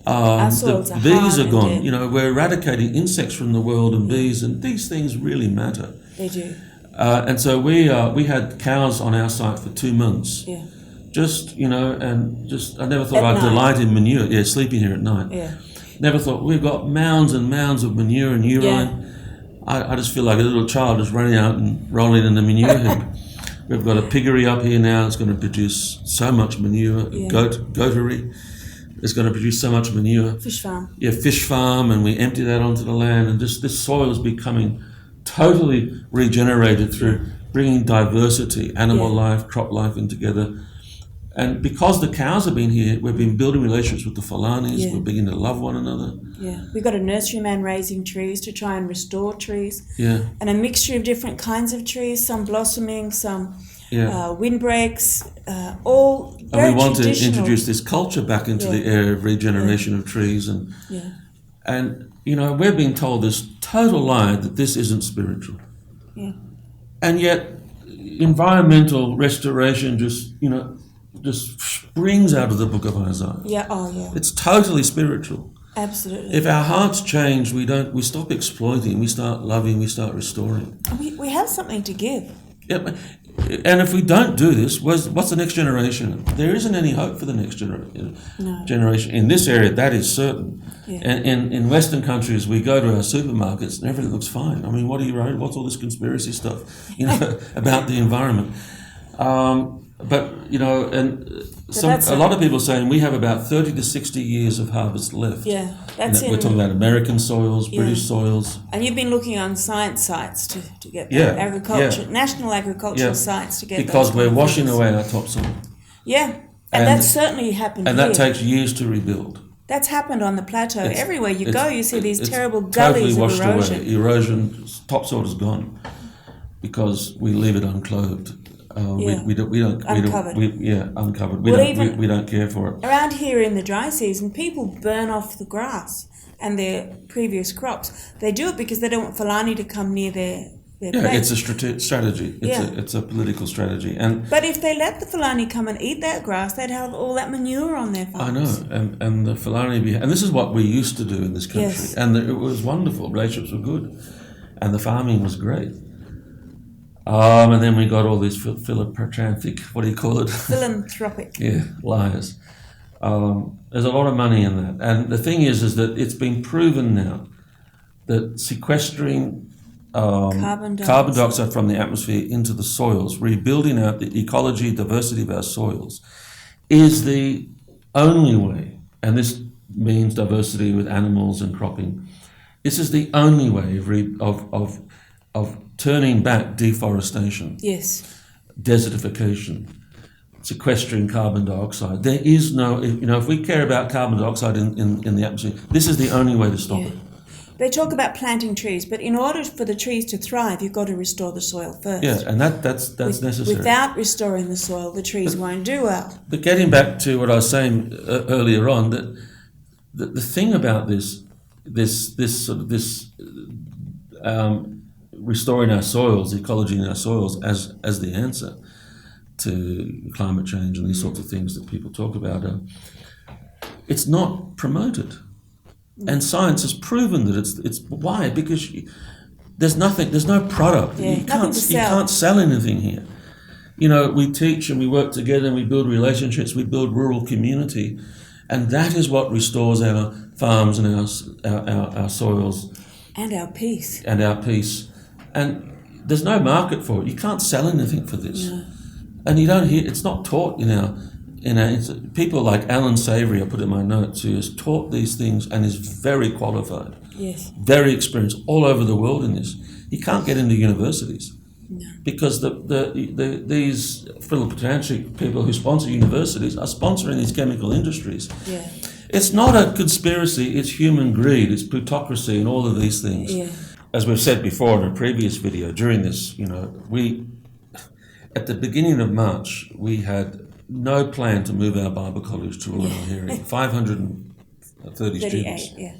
Our soils are bees hard are gone. and We're eradicating insects from the world and bees, and these things really matter. They do. And so we had cows on our site for 2 months Just, and just, I never thought At I'd night. delight in manure. Yeah, sleeping here at night. Yeah. Never thought, we've got mounds and mounds of manure and urine. I just feel like a little child just running out and rolling in the manure heap. We've got a piggery up here now. It's going to produce so much manure. Yeah. Goatery is going to produce so much manure. Fish farm. Yeah, fish farm, and we empty that onto the land, and just this soil is becoming totally regenerated through bringing diversity, animal life, crop life in together. And because the cows have been here, we've been building relationships with the Falanis. We're beginning to love one another. Yeah, we've got a nurseryman raising trees to try and restore trees. Yeah. And a mixture of different kinds of trees, some blossoming, some windbreaks, all very and we want traditional. to introduce this culture back into the area of regeneration of trees. And we're being told this total lie that this isn't spiritual. Yeah. And yet, environmental restoration just springs out of the book of Isaiah. Yeah, oh yeah. It's totally spiritual. Absolutely. If our hearts change, we stop exploiting, we start loving, we start restoring. We have something to give. Yep. And if we don't do this, what's the next generation? There isn't any hope for the next generation. In this area, that is certain. Yeah. And in Western countries, we go to our supermarkets and everything looks fine. I mean, what are you worried? What's all this conspiracy stuff, about the environment? A lot of people are saying we have about 30 to 60 years of harvest left. Yeah, that's We're talking about American soils, British soils. And you've been looking on science sites to get national agricultural sites to get because we're washing away our topsoil. Yeah, and that's certainly happened and here. that takes years to rebuild. That's happened on the plateau. Everywhere you go, you see these terrible totally gullies washed of erosion. Away. Erosion, topsoil is gone because we leave it unclothed. Uncovered. We don't care for it. Around here in the dry season, people burn off the grass and their previous crops. They do it because they don't want Falani to come near their place. It's a strategy. It's a political strategy. But if they let the Falani come and eat that grass, they'd have all that manure on their farms. I know, and the Falani, and this is what we used to do in this country, and it was wonderful. Relationships were good, and the farming was great. And then we got all these philanthropic, what do you call it? Philanthropic. Liars. There's a lot of money in that. And the thing is that it's been proven now that sequestering carbon dioxide from the atmosphere into the soils, rebuilding out the ecology, diversity of our soils, is the only way, and this means diversity with animals and cropping, this is the only way of turning back deforestation, desertification, sequestering carbon dioxide. There is no, if we care about carbon dioxide in the atmosphere, this is the only way to stop it. They talk about planting trees, but in order for the trees to thrive, you've got to restore the soil first. Yeah, and that's necessary. Without restoring the soil, the trees won't do well. But getting back to what I was saying earlier on, that the thing about this restoring our soils, ecology in our soils as the answer to climate change and these sorts of things that people talk about, it's not promoted. And science has proven that it's why? Because there's no product. You can't sell anything here. We teach and we work together and we build relationships, we build rural community, and that is what restores our farms and our soils. And our peace. And there's no market for it. You can't sell anything for this. No. And you don't hear, it's not taught in our people like Alan Savory, I put in my notes, who has taught these things and is very qualified. Yes. Very experienced all over the world in this. He can't get into universities. No. Because these philanthropic people who sponsor universities are sponsoring these chemical industries. Yeah. It's not a conspiracy, it's human greed, it's plutocracy and all of these things. Yeah. As we've said before in a previous video, during this, we, at the beginning of March, we had no plan to move our Bible college to Rural 530 students. Yeah.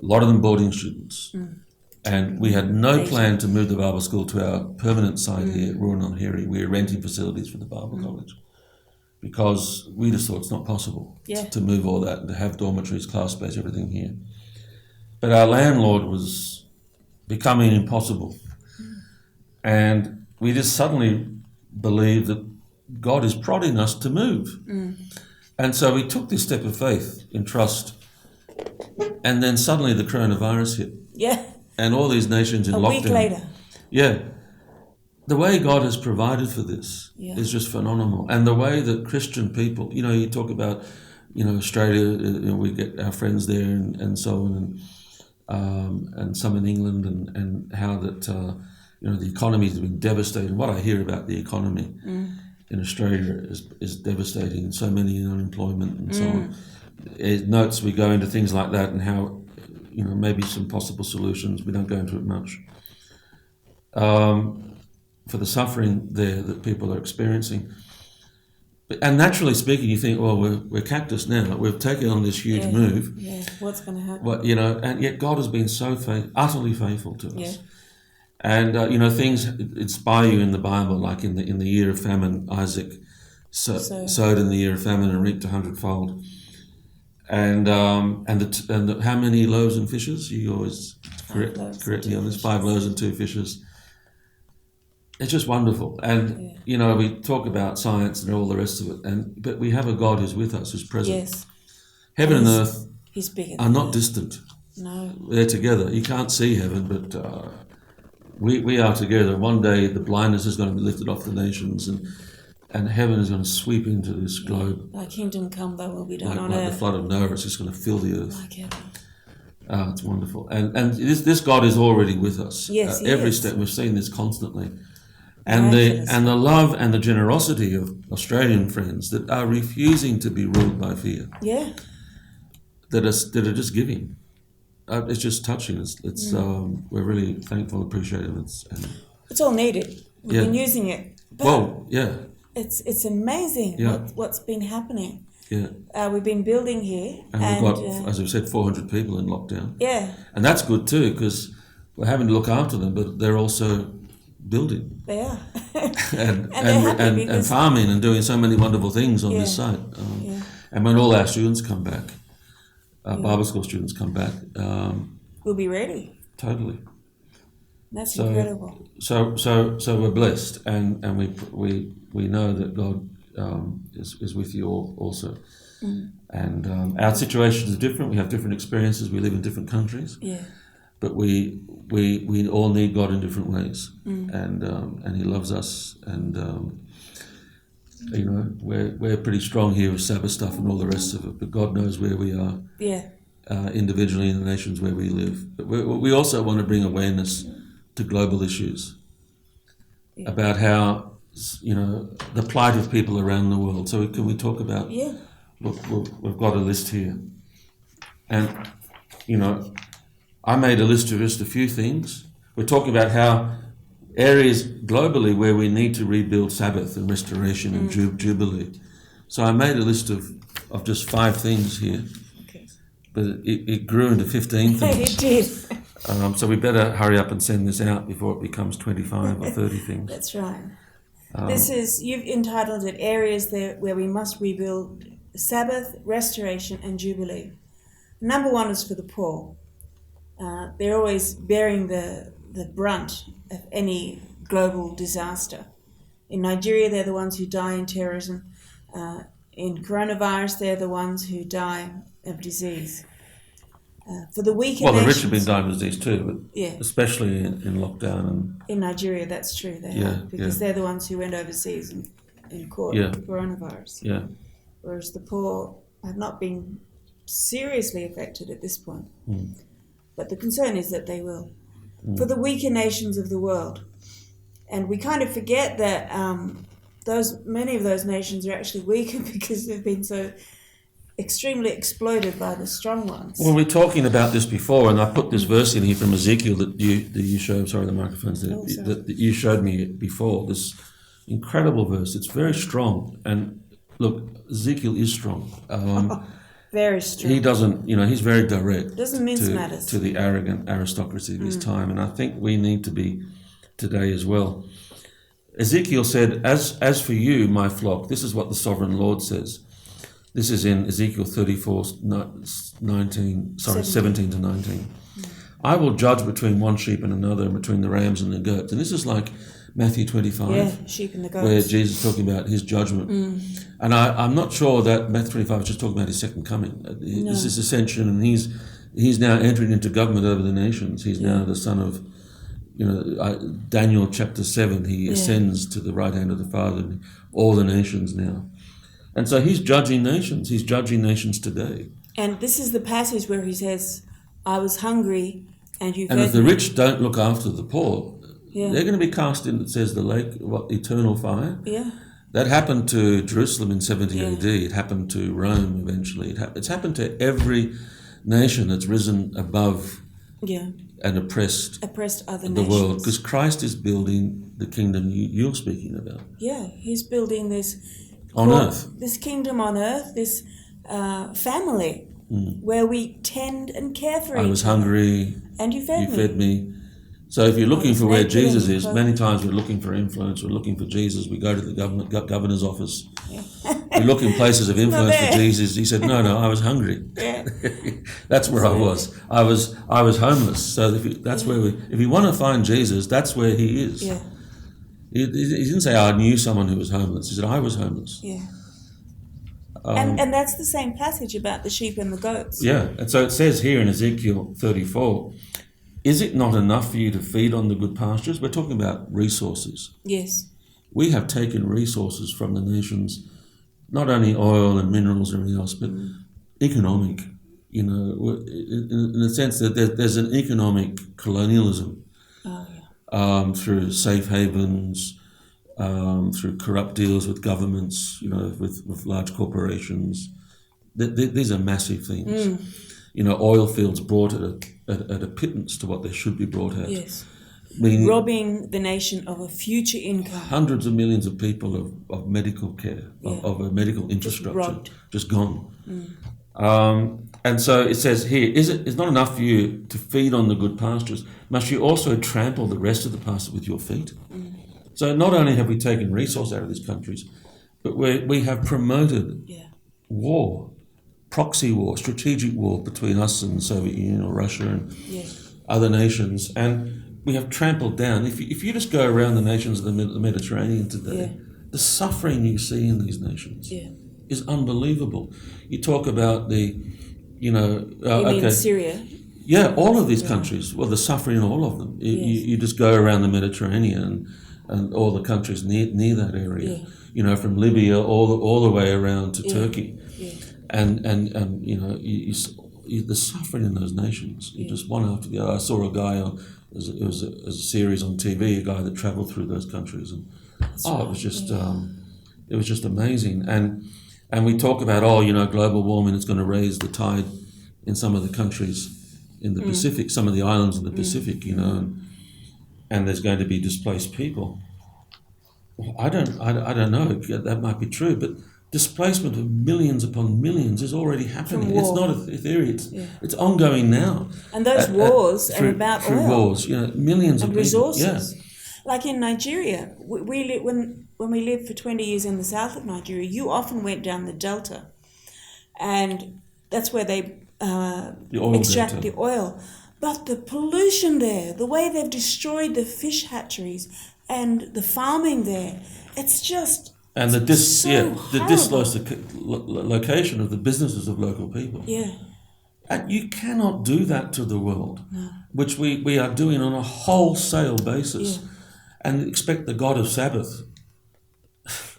A lot of them boarding students. And we had no plan to move the Bible school to our permanent site here at Rural. We were renting facilities for the Bible college because we just thought it's not possible to move all that and to have dormitories, class space, everything here. But our landlord was becoming impossible. And we just suddenly believed that God is prodding us to move. And so we took this step of faith in trust, and then suddenly the coronavirus hit, Yeah. and all these nations in A lockdown. week later. Yeah. The way God has provided for this Yeah. is just phenomenal. And the way that Christian people, you talk about, Australia, we get our friends there and so on, and some in England, and how that, the economy has been devastated. What I hear about the economy in Australia is devastating, and so many in unemployment and so on. It notes we go into things like that and how, maybe some possible solutions. We don't go into it much. For the suffering there that people are experiencing. And naturally speaking, you think, well, we're cactus now. We've taken on this huge move. Yeah, what's going to happen? Well, and yet God has been so utterly faithful to us. Yeah. And, things inspire you in the Bible, like in the year of famine, Isaac sowed in the year of famine and reaped 100-fold. And how many loaves and fishes? You always correct me on this. 5 loaves and 2 fishes. It's just wonderful. And, we talk about science and all the rest of it, but we have a God who's with us, who's present. Yes. Heaven and earth He's bigger are not distant. No. They're together. You can't see heaven, but we are together. One day the blindness is going to be lifted off the nations, and heaven is going to sweep into this globe. Thy kingdom come, thy will be done on like earth. the flood of Noah. It's just going to fill the earth. Like heaven. It's wonderful. And this God is already with us. Yes, he every is. step. We've seen this constantly. And the love and the generosity of Australian friends that are refusing to be ruled by fear. Yeah. That are just giving. It's just touching. It's we're really thankful and appreciative. It's all needed. We've been using it. But it's amazing what's been happening. Yeah. We've been building here. And we've got, as we said, 400 people in lockdown. Yeah. And that's good too, because we're having to look after them, but they're also building. They are. and farming and doing so many wonderful things on this site. And when all our students come back, Bible school students come back, we'll be ready. Totally. That's incredible. So we're blessed, and we know that God is with you all also. And our situations are different. We have different experiences. We live in different countries. Yeah. But we all need God in different ways, and He loves us, and we're pretty strong here with Sabbath stuff and all the rest of it. But God knows where we are, individually in the nations where we live. But we also want to bring awareness to global issues about how the plight of people around the world. So can we talk about? Yeah. Look, we've got a list here, and I made a list of just a few things. We're talking about how areas globally where we need to rebuild Sabbath and restoration and Jubilee. So I made a list of just 5 things here. Okay. But it grew into 15 things. It did. So we better hurry up and send this out before it becomes 25 or 30 things. That's right. You've entitled it Areas there where we must rebuild Sabbath, Restoration and Jubilee. Number 1 is for the poor. They're always bearing the brunt of any global disaster. In Nigeria, they're the ones who die in terrorism. In coronavirus, they're the ones who die of disease. For the weaker nations... the rich have been dying of disease too, but especially in lockdown. And in Nigeria, that's true. They have, because they're the ones who went overseas and caught coronavirus. Yeah. Whereas the poor have not been seriously affected at this point. But the concern is that they will. For the weaker nations of the world. And we kind of forget that many of those nations are actually weaker because they've been so extremely exploited by the strong ones. Well, we're talking about this before, and I put this verse in here from Ezekiel that you showed. Sorry, the microphone's there. That you showed me before. This incredible verse. It's very strong. And look, Ezekiel is strong. Very strong. He doesn't, he's very direct. Doesn't mince matters. To the arrogant aristocracy of his time, and I think we need to be today as well. Ezekiel said, "As for you, my flock," this is what the sovereign Lord says. This is in Ezekiel 34, 17 to 19. "I will judge between one sheep and another, and between the rams and the goats." And this is like Matthew 25, Yeah, sheep and the goats. where Jesus is talking about his judgment. And I'm not sure that Matthew 25 is just talking about his second coming. This is ascension, and he's now entering into government over the nations. He's now the son of, Daniel chapter 7, he ascends to the right hand of the Father, and all the nations now. And so he's judging nations. He's judging nations today. And this is the passage where he says, I was hungry and you fed And if the me. rich don't look after the poor, Yeah. they're going to be cast in, it says, the lake, eternal fire. Yeah. That happened to Jerusalem in 70 Yeah. AD. It happened to Rome eventually. It's happened to every nation that's risen above Yeah. and oppressed Oppressed other the nations. world, because Christ is building the kingdom you're speaking about Yeah, he's building this on earth. this kingdom on earth, this family where we tend and care for I each was other. hungry, And you fed you me. fed me. So if you're looking was for where naked Jesus and is, clothed. many times we're looking for influence, we're looking for Jesus, we go to the governor's office, we look in places of influence for there. Jesus. He said, no, I was hungry. Yeah. That's where I was. I was homeless. So that's where if you want to find Jesus, that's where he is. Yeah. He didn't say, I knew someone who was homeless. He said, I was homeless. Yeah. And that's the same passage about the sheep and the goats. Yeah. And so it says here in Ezekiel 34, is it not enough for you to feed on the good pastures? We're talking about resources. Yes. We have taken resources from the nations, not only oil and minerals and everything else, but economic, in the sense that there's an economic colonialism Oh, yeah. through safe havens, through corrupt deals with governments, with large corporations. These are massive things. Oil fields brought at a pittance to what they should be brought at. Yes. Meaning Robbing the nation of a future income. hundreds of millions of people of medical care, Yeah. of a medical infrastructure, robbed. just gone. And so it says here, it's not enough for you to feed on the good pastures, must you also trample the rest of the pasture with your feet? So not only have we taken resource out of these countries, but we have promoted Yeah. war, proxy war, strategic war between us and the Soviet Union or Russia and Yeah. other nations, and we have trampled down. If you just go around the nations of the Mediterranean today, the suffering you see in these nations Yeah. is unbelievable. You talk about You mean Syria? yeah, all of these countries, well, the suffering in all of them. You just go around the Mediterranean and all the countries near that area, from Libya all the way around to Turkey. Yeah. And the suffering in those nations, just one after the other. I saw a guy, it was a series on TV, a guy that travelled through those countries, and it was just amazing. And we talk about global warming is going to raise the tide in some of the countries in the Pacific, some of the islands in the Pacific, and there's going to be displaced people. I don't know. That might be true, but displacement of millions upon millions is already happening. From It's war. not a theory. It's ongoing now. And those wars through, are about through oil wars. Millions and of resources. people. Like in Nigeria, when we lived for 20 years in the south of Nigeria, you often went down the delta, and that's where they The oil extract delta. the oil. But the pollution there, the way they've destroyed the fish hatcheries and the farming there, it's just And the horrible. dislocation of the businesses of local people. Yeah. And you cannot do that to the world, which we are doing on a wholesale basis, and expect the God of Sabbath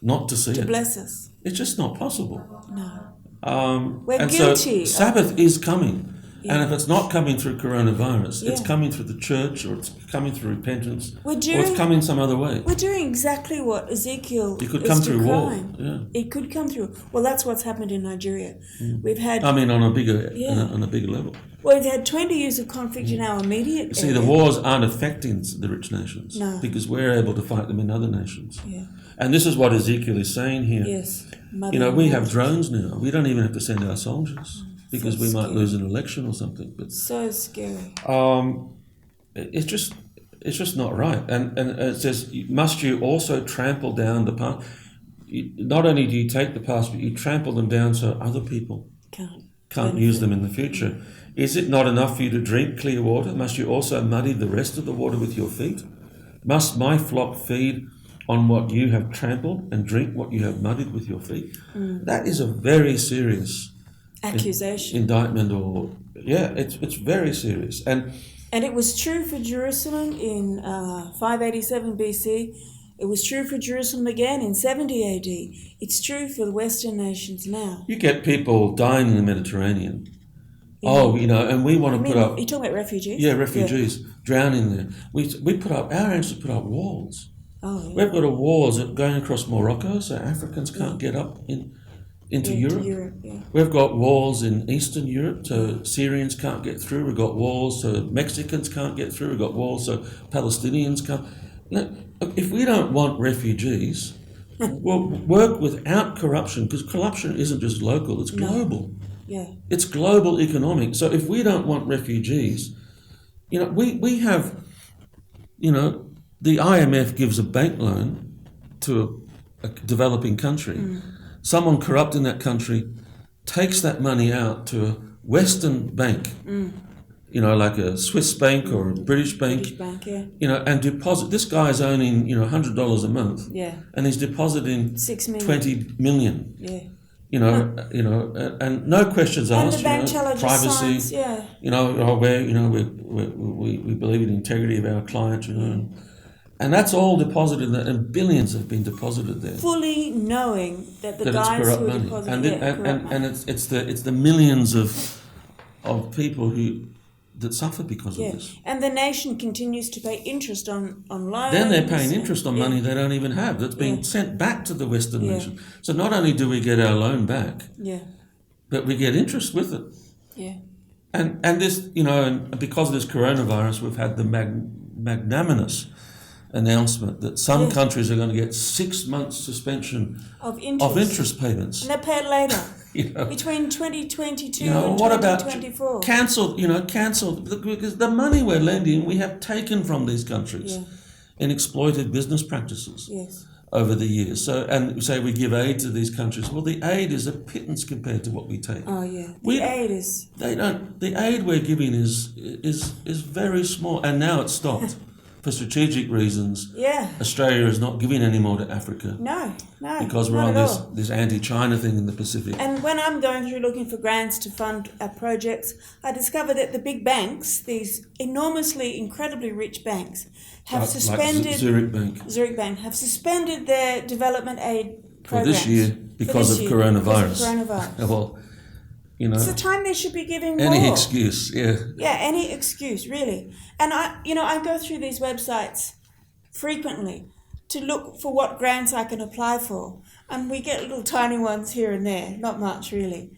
not to see To it. bless us. It's just not possible. No. We're And guilty. so Sabbath is coming. And if it's not coming through coronavirus, it's coming through the church, or it's coming through repentance, or it's coming some other way. We're doing exactly what Ezekiel It could is come through war. decrying. Yeah. It could come through. Well, that's what's happened in Nigeria. We've had On a bigger level. we've had 20 years of conflict in our immediate See, area. the wars aren't affecting the rich nations No. because we're able to fight them in other nations. Yeah. And this is what Ezekiel is saying here. Yes. We have drones now. We don't even have to send our soldiers because So we might scary. lose an election or something. But So scary. it's just not right. And it says, must you also trample down the path? Not only do you take the path, but you trample them down so other people can't use them in the future. Is it not enough for you to drink clear water? Must you also muddy the rest of the water with your feet? Must my flock feed on what you have trampled and drink what you have muddied with your feet? That is a very serious Accusation. indictment, or it's very serious. And it was true for Jerusalem in 587 BC. It was true for Jerusalem again in 70 AD. It's true for the Western nations now. You get people dying in the Mediterranean. And we want to put up. Are you talking about refugees? Yeah, refugees drowning there. We put up, our ancestors put up walls. Oh, yeah. We've got a walls going across Morocco, so Africans can't get up into Europe. Yeah. We've got walls in Eastern Europe, so Syrians can't get through. We've got walls so Mexicans can't get through. We've got walls so Palestinians can't. If we don't want refugees, we'll work without corruption, because corruption isn't just local, it's global. Yeah. It's global economic. So if we don't want refugees, we have, the IMF gives a bank loan to a developing country. Someone corrupt in that country takes that money out to a Western bank, like a Swiss bank or a British bank, and deposit. This guy's owning, $100 a month, and he's depositing $6 million. 20 million. Yeah. And no questions And asked. the bank teller just privacy. signs, yeah. We believe in the integrity of our clients, and that's all deposited, and billions have been deposited there. Fully knowing that the That it's guys corrupt who are money, depositing, corrupt money. and it's the millions of people that suffer because of this. And the nation continues to pay interest on loans. Then they're paying interest on money they don't even have, that's being sent back to the Western nation. So not only do we get our loan back, but we get interest with it. Yeah. And this, and because of this coronavirus, we've had the magnanimous announcement that some countries are going to get 6 months suspension of interest payments. And they pay it later. Between 2022 and what 2024. About cancel, because the money we're lending, we have taken from these countries in exploited business practices over the years. So, and we say we give aid to these countries. Well, the aid is a pittance compared to what we take. Oh yeah, the aid we're giving is very small, and now it's stopped. For strategic reasons, Australia is not giving any more to Africa. No. Because we're on this anti-China thing in the Pacific. And when I'm going through looking for grants to fund our projects, I discover that the big banks, these enormously, incredibly rich banks, have suspended... Like Zurich Bank have suspended their development aid programs. For this year, because of coronavirus. Well, it's the time they should be giving any more. Excuse, Yeah, any excuse, really. And I go through these websites frequently to look for what grants I can apply for. And we get little tiny ones here and there, not much really.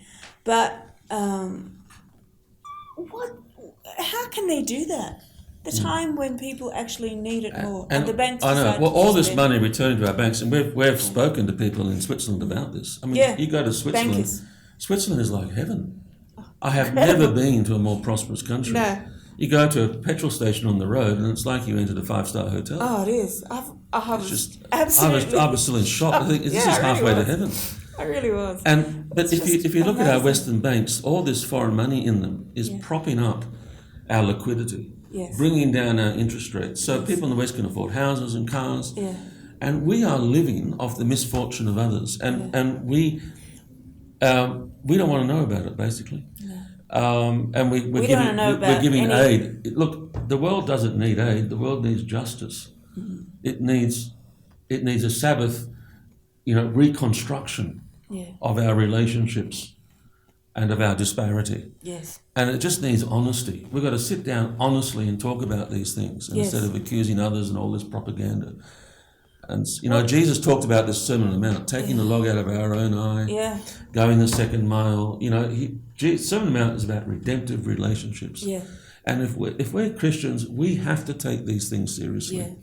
But how can they do that? The time when people actually need it more, and the banks. I know. Well, all this money returned to our banks, and we've spoken to people in Switzerland about this. I mean, you go to Switzerland. Bankers. Switzerland is like heaven. I have never been to a more prosperous country. No. You go to a petrol station on the road, and it's like you entered a 5-star hotel. Oh, it is. I was still in shock. I think this is halfway to heaven. I really was. But if you look at our Western banks, all this foreign money in them is propping up our liquidity, bringing down our interest rates, so people in the West can afford houses and cars. Yeah. And we are living off the misfortune of others, and we don't want to know about it, basically. No. And we're giving aid. Look, the world doesn't need aid. The world needs justice. Mm-hmm. It needs a Sabbath, reconstruction of our relationships and of our disparity. Yes. And it just needs honesty. We've got to sit down honestly and talk about these things instead of accusing others and all this propaganda. And, Jesus talked about this Sermon on the Mount, taking the log out of our own eye, going the second mile. Sermon on the Mount is about redemptive relationships. Yeah. And if we're Christians, we have to take these things seriously.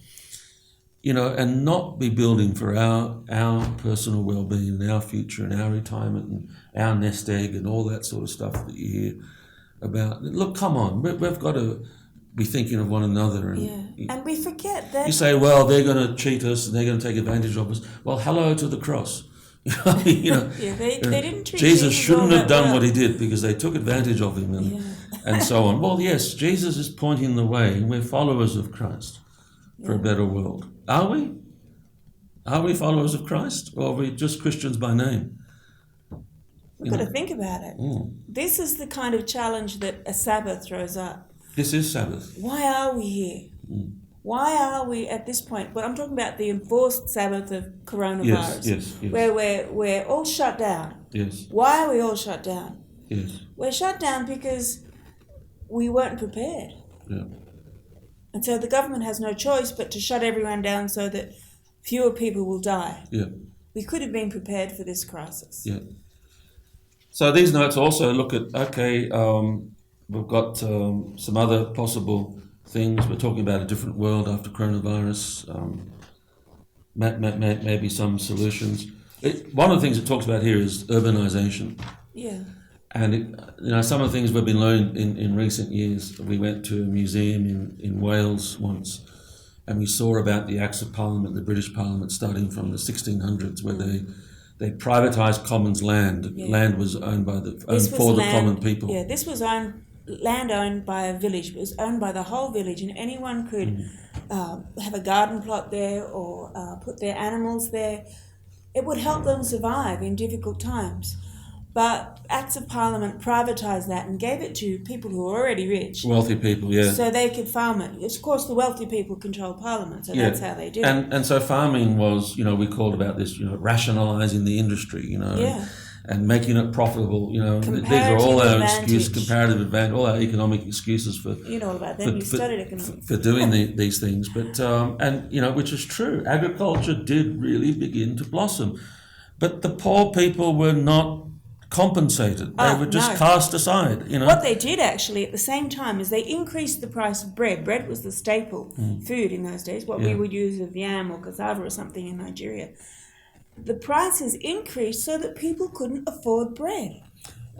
Yeah. And not be building for our personal well-being and our future and our retirement and our nest egg and all that sort of stuff that you hear about. Look, come on, we've got to be thinking of one another. And we forget that... You say, well, they're going to cheat us and they're going to take advantage of us. Well, hello to the cross. They didn't treat Jesus shouldn't have done what he did because they took advantage of him and so on. Well, yes, Jesus is pointing the way and we're followers of Christ. for a better world. Are we? Are we followers of Christ, or are we just Christians by name? We've got to think about it. This is the kind of challenge that a Sabbath throws up. This is Sabbath. Why are we here? Why are we at this point? Well, I'm talking about the enforced Sabbath of coronavirus, Yes. where we're all shut down. Yes. Why are we all shut down? Yes. We're shut down because we weren't prepared. Yeah. And so the government has no choice but to shut everyone down so that fewer people will die. Yeah. We could have been prepared for this crisis. Yeah. So these notes also look at, we've got some other possible things. We're talking about a different world after coronavirus, maybe some solutions. One of the things it talks about here is urbanization. Yeah. And some of the things we've been learning in recent years. We went to a museum in Wales once, and we saw about the Acts of Parliament, the British Parliament, starting from the 1600s, where they privatised commons land. Yeah. Land was owned by the common people. Yeah, this was land owned by a village. It was owned by the whole village, and anyone could have a garden plot there or put their animals there. It would help them survive in difficult times. But Acts of Parliament privatised that and gave it to people who were already rich. Wealthy people, yeah. So they could farm it. Of course, the wealthy people control Parliament, so that's how they did it. And so farming was, we called about this, rationalising the industry, and making it profitable, these are all our excuses, comparative advantage, all our economic excuses for... You know all about them, you studied economics. For doing these things. But, which is true. Agriculture did really begin to blossom. But the poor people were not compensated. They were just cast aside, What they did actually at the same time is they increased the price of bread. Bread was the staple food in those days, what we would use of yam or cassava or something in Nigeria. The prices increased so that people couldn't afford bread.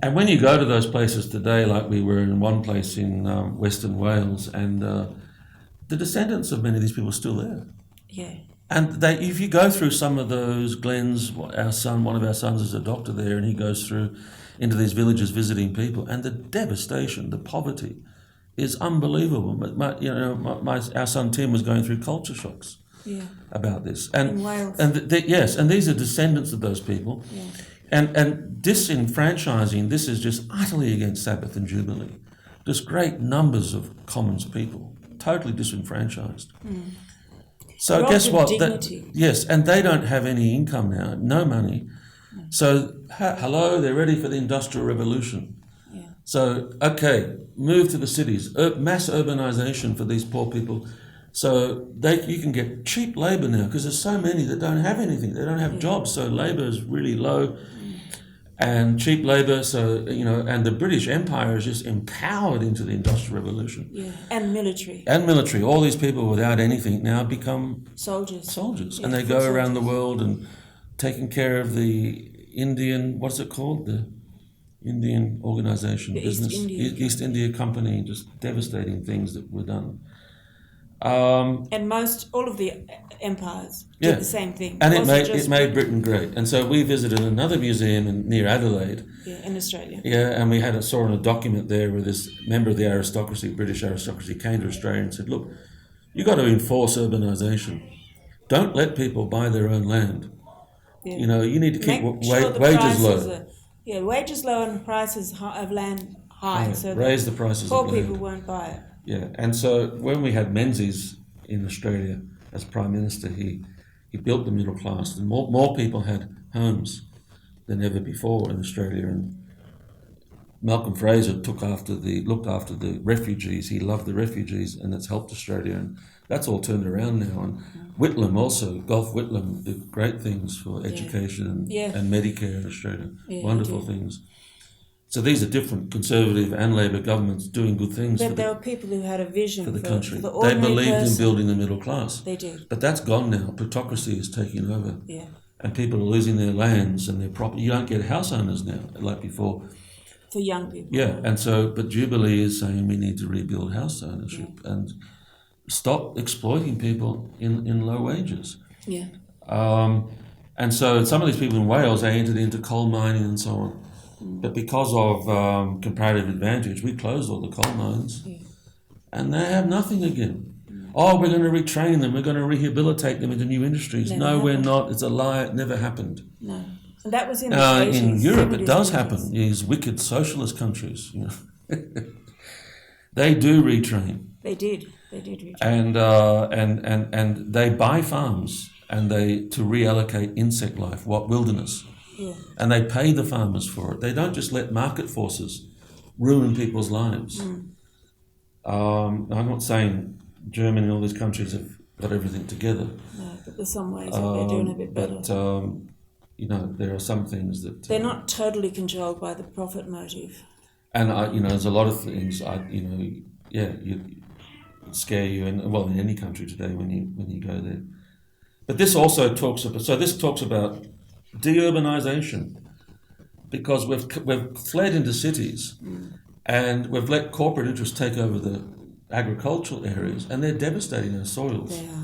And when you go to those places today, like we were in one place in Western Wales, and the descendants of many of these people are still there. Yeah. And if you go through some of those glens, one of our sons is a doctor there, and he goes through into these villages visiting people, and the devastation, the poverty, is unbelievable. But our son Tim was going through culture shocks about this, in Wales. And these are descendants of those people, and disenfranchising. This is just utterly against Sabbath and Jubilee. Just great numbers of commons people totally disenfranchised. So guess what? Yes, and they don't have any income now, no money. So, hello, they're ready for the Industrial Revolution. Yeah. So, okay, move to the cities, mass urbanisation for these poor people. So you can get cheap labour now because there's so many that don't have anything. They don't have jobs, so labour is really low. And cheap labour, and the British Empire is just empowered into the Industrial Revolution. Yeah, and military. All these people without anything now become soldiers. Yeah, and they go around the world and taking care of the Indian, what's it called? The Indian organisation, business, East India Company, just devastating things that were done. And all of the empires did the same thing. And it made Britain great. And so we visited another museum near Adelaide. Yeah, in Australia. Yeah, and we saw a document there where this member of the aristocracy, British aristocracy, came to Australia and said, look, you've got to enforce urbanisation. Don't let people buy their own land. Yeah. You need to keep wages low. Wages low and prices of land high. So raise the prices poor of land. People won't buy it. Yeah, and so when we had Menzies in Australia as Prime Minister, he built the middle class, and more people had homes than ever before in Australia. And Malcolm Fraser looked after the refugees. He loved the refugees, and it's helped Australia, and that's all turned around now. And Whitlam also, Gough Whitlam, did great things for education and Medicare in Australia. Wonderful things. So these are different Conservative and Labor governments doing good things. But there were people who had a vision for the country. For the they believed in building the middle class. They did. But that's gone now. Plutocracy is taking over. Yeah. And people are losing their lands and their property. You don't get house owners now like before. For young people. Yeah, but Jubilee is saying we need to rebuild house ownership and stop exploiting people in low wages. Yeah. And so some of these people in Wales, they entered into coal mining and so on. But because of comparative advantage, we closed all the coal mines, and they have nothing again. oh, we're going to retrain them, we're going to rehabilitate them into new industries. Never No, happened. we're not. It's a lie. It never happened. No. And that was in the Now, 80s, in Europe, it 70s, does 80s. happen. These wicked socialist countries, you know, they do retrain, They did. They did retrain. and they buy farms and they to reallocate insect life, wilderness, Yeah. and they pay the farmers for it. They don't just let market forces ruin people's lives. I'm not saying Germany and all these countries have got everything together. No, but there's some ways that they're doing a bit better. But you know, there are some things that They're not totally controlled by the profit motive. and you know, there's a lot of things scare you, and well, in any country today when you go there. But this also talks about deurbanization, because we've fled into cities, and we've let corporate interests take over the agricultural areas, and they're devastating our soils. They are.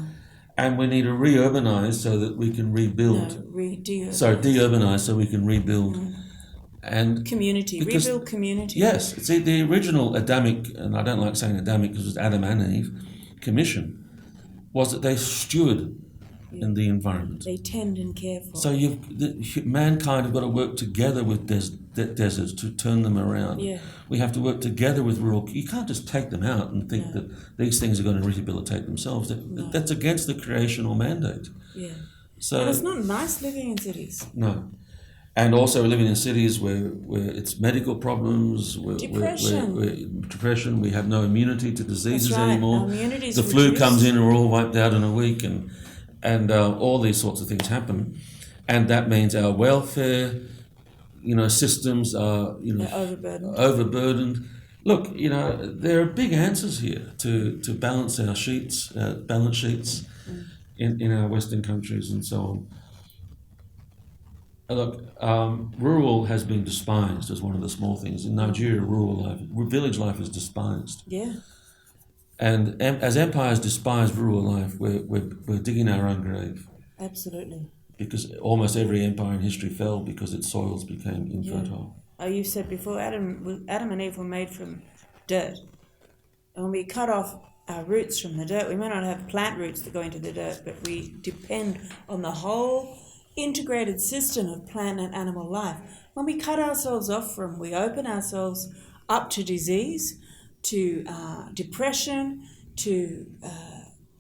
And we need to re-urbanize so that we can rebuild. De-urbanize so we can rebuild. And Community, because- rebuild community. yes, see, the original Adamic, and I don't like saying Adamic because it's Adam and Eve, commission, was that they steward in the environment. They tend and care for. So mankind have got to work together with deserts to turn them around. Yeah. We have to work together with rural. You can't just take them out and think that these things are going to rehabilitate themselves. That's against the creational mandate. Yeah. So And it's not nice living in cities. no. And also we're living in cities where it's medical problems, depression, we have no immunity to diseases That's right. anymore. Our immunity's The flu reduced. comes in and we're all wiped out in a week, and all these sorts of things happen. And that means our welfare, systems are, They're overburdened. overburdened. Look, there are big answers here to balance our balance sheets in our Western countries and so on. Look, rural has been despised as one of the small things. In Nigeria, village life is despised. Yeah. And as empires despise rural life, we're digging our own grave. Absolutely. Because almost every empire in history fell because its soils became infertile. Oh, you said before, Adam and Eve were made from dirt. And when we cut off our roots from the dirt, we may not have plant roots that go into the dirt, but we depend on the whole integrated system of plant and animal life. When we cut ourselves off from, we open ourselves up to disease, to depression, to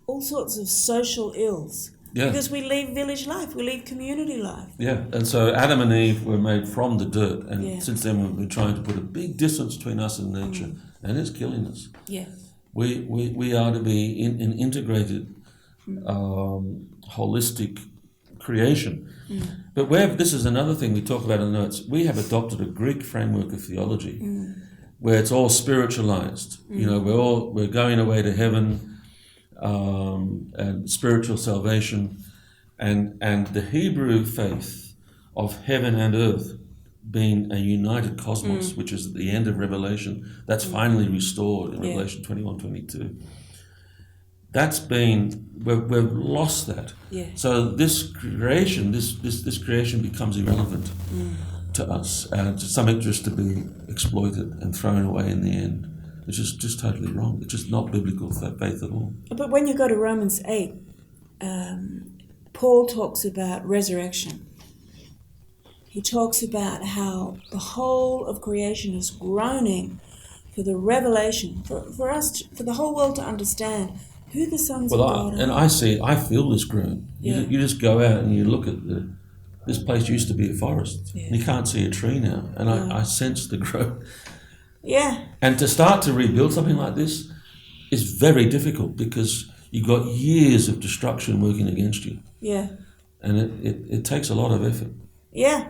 all sorts of social ills. Yeah. Because we leave village life, we leave community life. Yeah, and so Adam and Eve were made from the dirt, and since then we've been trying to put a big distance between us and nature, and it's killing us. Yeah. We are to be in an integrated, holistic creation. But this is another thing we talk about in the notes. We have adopted a Greek framework of theology where it's all spiritualized. We're going away to heaven, and spiritual salvation, and the Hebrew faith of heaven and earth being a united cosmos, which is at the end of Revelation, that's finally restored in Revelation 21-22. That's we've lost that. Yeah. So this creation, this creation becomes irrelevant to us, and it's something just to be exploited and thrown away in the end, which is just totally wrong. It's just not biblical faith at all. But when you go to Romans 8, Paul talks about resurrection. He talks about how the whole of creation is groaning for the revelation, for us, for the whole world to understand who the sons of God are. And I feel this groan. You just go out and you look at this place used to be a forest. Yeah. And you can't see a tree now. And I sense the groan. Yeah. And to start to rebuild something like this is very difficult because you've got years of destruction working against you. Yeah. And it takes a lot of effort. Yeah.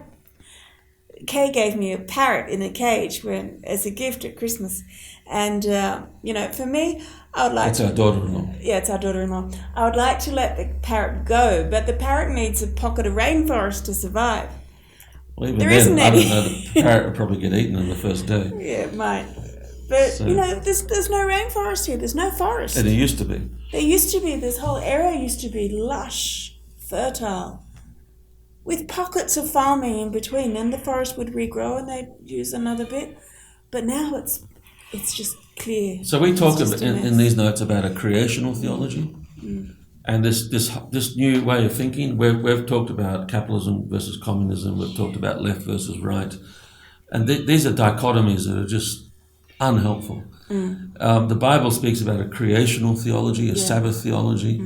Kay gave me a parrot in a cage as a gift at Christmas. And, for me, I would like That's our daughter-in-law. Yeah, it's our daughter-in-law. I would like to let the parrot go, but the parrot needs a pocket of rainforest to survive. Well, even There then, isn't I don't any. know, the parrot would probably get eaten on the first day. Yeah, it might. But, So- there's no rainforest here. There's no forest. And it used to be. There used to be, this whole area used to be lush, fertile, with pockets of farming in between. Then the forest would regrow and they'd use another bit. But now it's it's just clear. So we talk It's just a in mess. these notes about a creational theology, and this new way of thinking. We've talked about capitalism versus communism. We've talked about left versus right, and these are dichotomies that are just unhelpful. The Bible speaks about a creational theology, a Sabbath theology,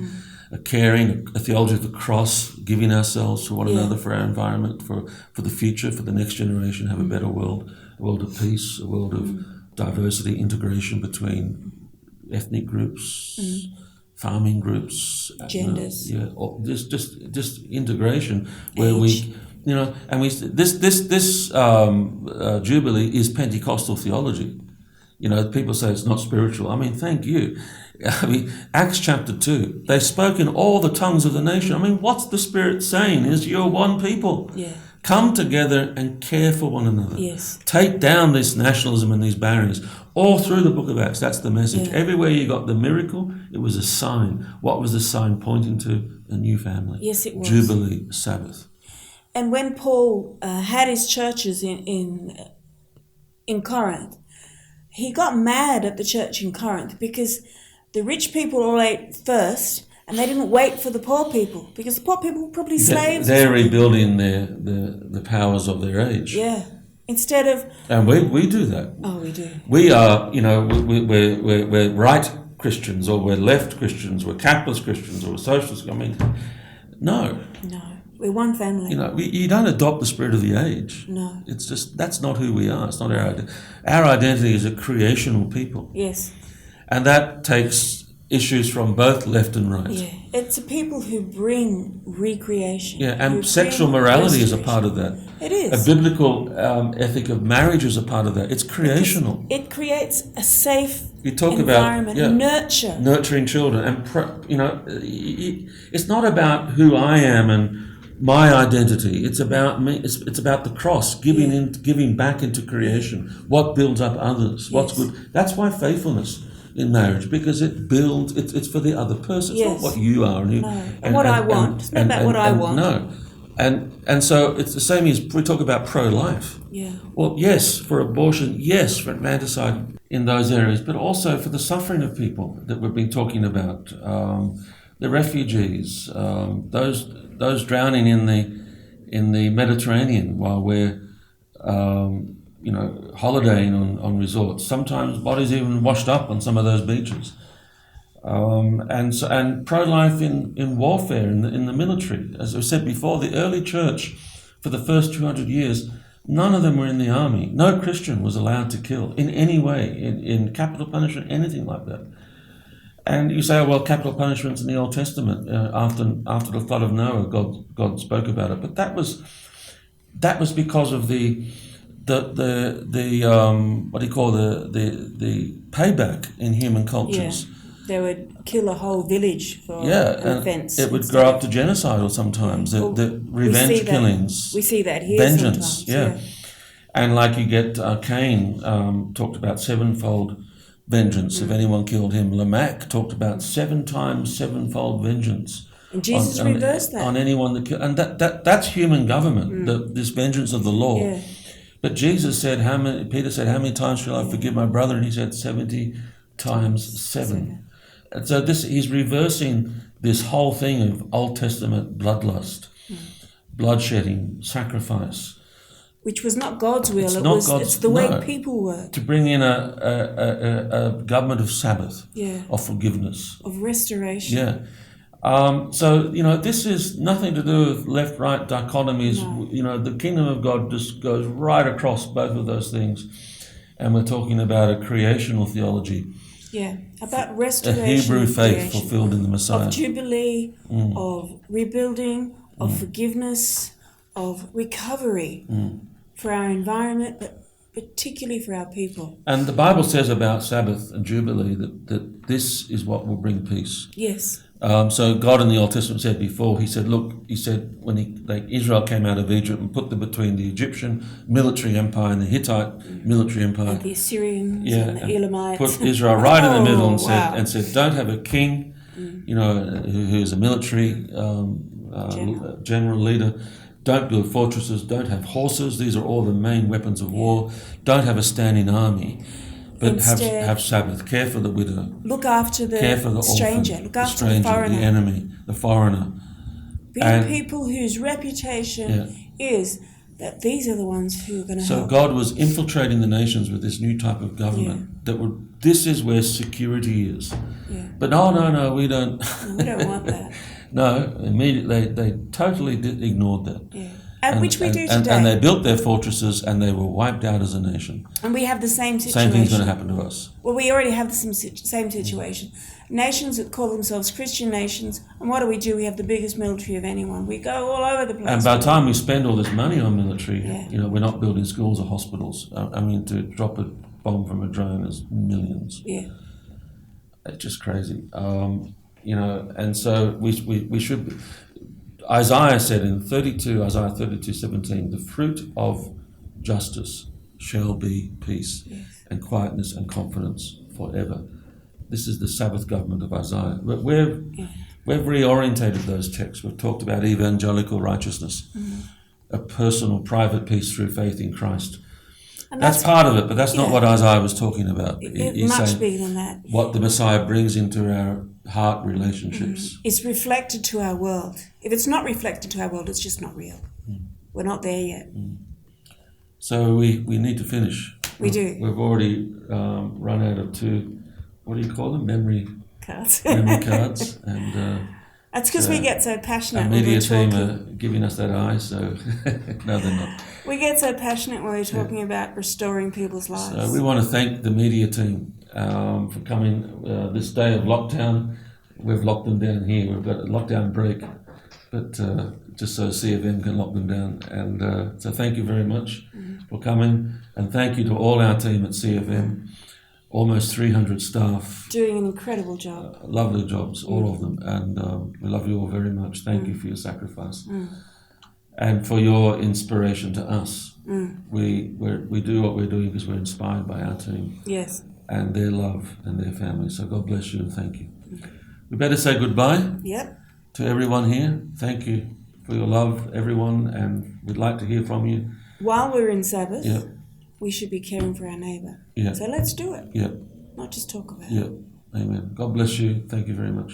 a caring, a theology of the cross, giving ourselves for one another, for our environment, for the future, for the next generation, have a better world, a world of peace, a world of diversity, integration between ethnic groups, farming groups, genders, or just integration where age. and this Jubilee is Pentecostal theology. People say it's not spiritual. I mean, thank you. I mean, Acts chapter 2, they spoke in all the tongues of the nation. I mean, what's the Spirit saying is you're one people. Yeah. Come together and care for one another. Yes. Take down this nationalism and these barriers. All through the book of Acts, that's the message. Yeah. Everywhere you got the miracle, it was a sign. What was the sign pointing to? A new family. Yes, it was. Jubilee, Sabbath. And when Paul had his churches in Corinth, he got mad at the church in Corinth because the rich people all ate first, and they didn't wait for the poor people, because the poor people were probably slaves. They're rebuilding the powers of their age. Yeah. Instead of... And we do that. Oh, we do. We are, we're right Christians, or we're left Christians, we're capitalist Christians, or we're socialist. I mean, no. No. We're one family. You don't adopt the spirit of the age. No. It's just, that's not who we are. It's not our identity. Our identity is a creational people. Yes. And that takes issues from both left and right. Yeah. It's a people who bring recreation. Yeah, and who sexual bring morality is a restoration. part of that. It is. A biblical ethic of marriage is a part of that. It's creational. It creates a safe You talk environment, about nurture. nurturing children, and it's not about who I am and my identity. It's about me. It's about the cross, giving back into creation. What builds up others? What's Yes. good? That's why faithfulness in marriage, because it builds. It's for the other person. It's Yes. not what you are and who, No. And what I want. It's not about what I want. No, and so it's the same as we talk about pro-life. Yeah. Well, yes, for abortion, yes, for infanticide in those areas, but also for the suffering of people that we've been talking about, the refugees, those drowning in the Mediterranean while we're holidaying on resorts. Sometimes bodies even washed up on some of those beaches. And pro-life in warfare in the military. As I said before, the early church, for the first 200 years, none of them were in the army. No Christian was allowed to kill in any way, in capital punishment, anything like that. And you say, well, capital punishments in the Old Testament, after the flood of Noah, God spoke about it. But that was because of the payback in human cultures. Yeah. They would kill a whole village for an and offence. it would grow up to genocidal sometimes. The revenge killings. We see that here vengeance, sometimes. yeah. And like you get Cain talked about sevenfold vengeance if anyone killed him. Lamech talked about 7 times sevenfold vengeance. And Jesus reversed that. On anyone that killed. And that's human government, this vengeance of the law. Yeah. But Jesus said, Peter said, how many times shall I forgive my brother? And he said 70 times 7. And so he's reversing this whole thing of Old Testament bloodlust, bloodshedding, sacrifice. Which was not God's will. It's the way people were. To bring in a government of Sabbath, of forgiveness. Of restoration. Yeah. So, this is nothing to do with left-right dichotomies. No. The kingdom of God just goes right across both of those things. And we're talking about a creational theology. Yeah, about restoration. A Hebrew faith fulfilled in the Messiah. Of jubilee, of rebuilding, of forgiveness, of recovery for our environment, but particularly for our people. And the Bible says about Sabbath and Jubilee that this is what will bring peace. Yes. So God in the Old Testament said before, he said when Israel came out of Egypt and put them between the Egyptian military empire and the Hittite military empire. And the Assyrians and the Elamites. Put Israel right in the middle and said, don't have a king, who is a military general leader. Don't build fortresses, don't have horses. These are all the main weapons of war. Don't have a standing army. But Instead, have Sabbath. Care for the widow. look after the Care for the stranger. orphan, Look after the stranger, the foreigner. the enemy, the foreigner. Be And- people whose reputation Yeah. is that these are the ones who are going to So help. God was infiltrating the nations with this new type of government. This is where security is. Yeah. But no, we don't. We don't want that. No, immediately they totally ignored that. Yeah. And which we do and today. they built their fortresses and they were wiped out as a nation. And we have the same situation. Same thing's going to happen to us. Well, we already have the same situation. Nations that call themselves Christian nations, and what do? We have the biggest military of anyone. We go all over the place. And by the time we spend all this money on military, Yeah. we're not building schools or hospitals. I mean, to drop a bomb from a drone is millions. Yeah. It's just crazy. And so we should. Isaiah said in Isaiah 32:17, the fruit of justice shall be peace and quietness and confidence forever. This is the Sabbath government of Isaiah. We've reorientated those texts. We've talked about evangelical righteousness, a personal, private peace through faith in Christ. And That's part of it, but that's not yeah. what Isaiah was talking about. It's much saying bigger than that. what the Messiah brings into our heart relationships. It's reflected to our world. If it's not reflected to our world, it's just not real. We're not there yet. So we need to finish. We do. We've already run out of two, what do you call them? Memory Cards. cards. And That's because we get so passionate our when media we're team talking. are giving us that eye, so no, they're not. We get so passionate when we're talking about restoring people's lives. So we want to thank the media team for coming this day of lockdown. We've locked them down here. We've got a lockdown break, but just so CFM can lock them down. And so thank you very much for coming. And thank you to all our team at CFM, almost 300 staff. Doing an incredible job. Lovely jobs, all of them. And we love you all very much. Thank you for your sacrifice. And for your inspiration to us. We do what we're doing because we're inspired by our team Yes. and their love and their family. So God bless you and thank you. We better say goodbye Yep. to everyone here. Thank you for your love, everyone, and we'd like to hear from you. While we're in Sabbath, Yeah, we should be caring for our neighbour. yeah, So let's do it. yeah, Not just talk about it. yeah. Amen. God bless you. Thank you very much.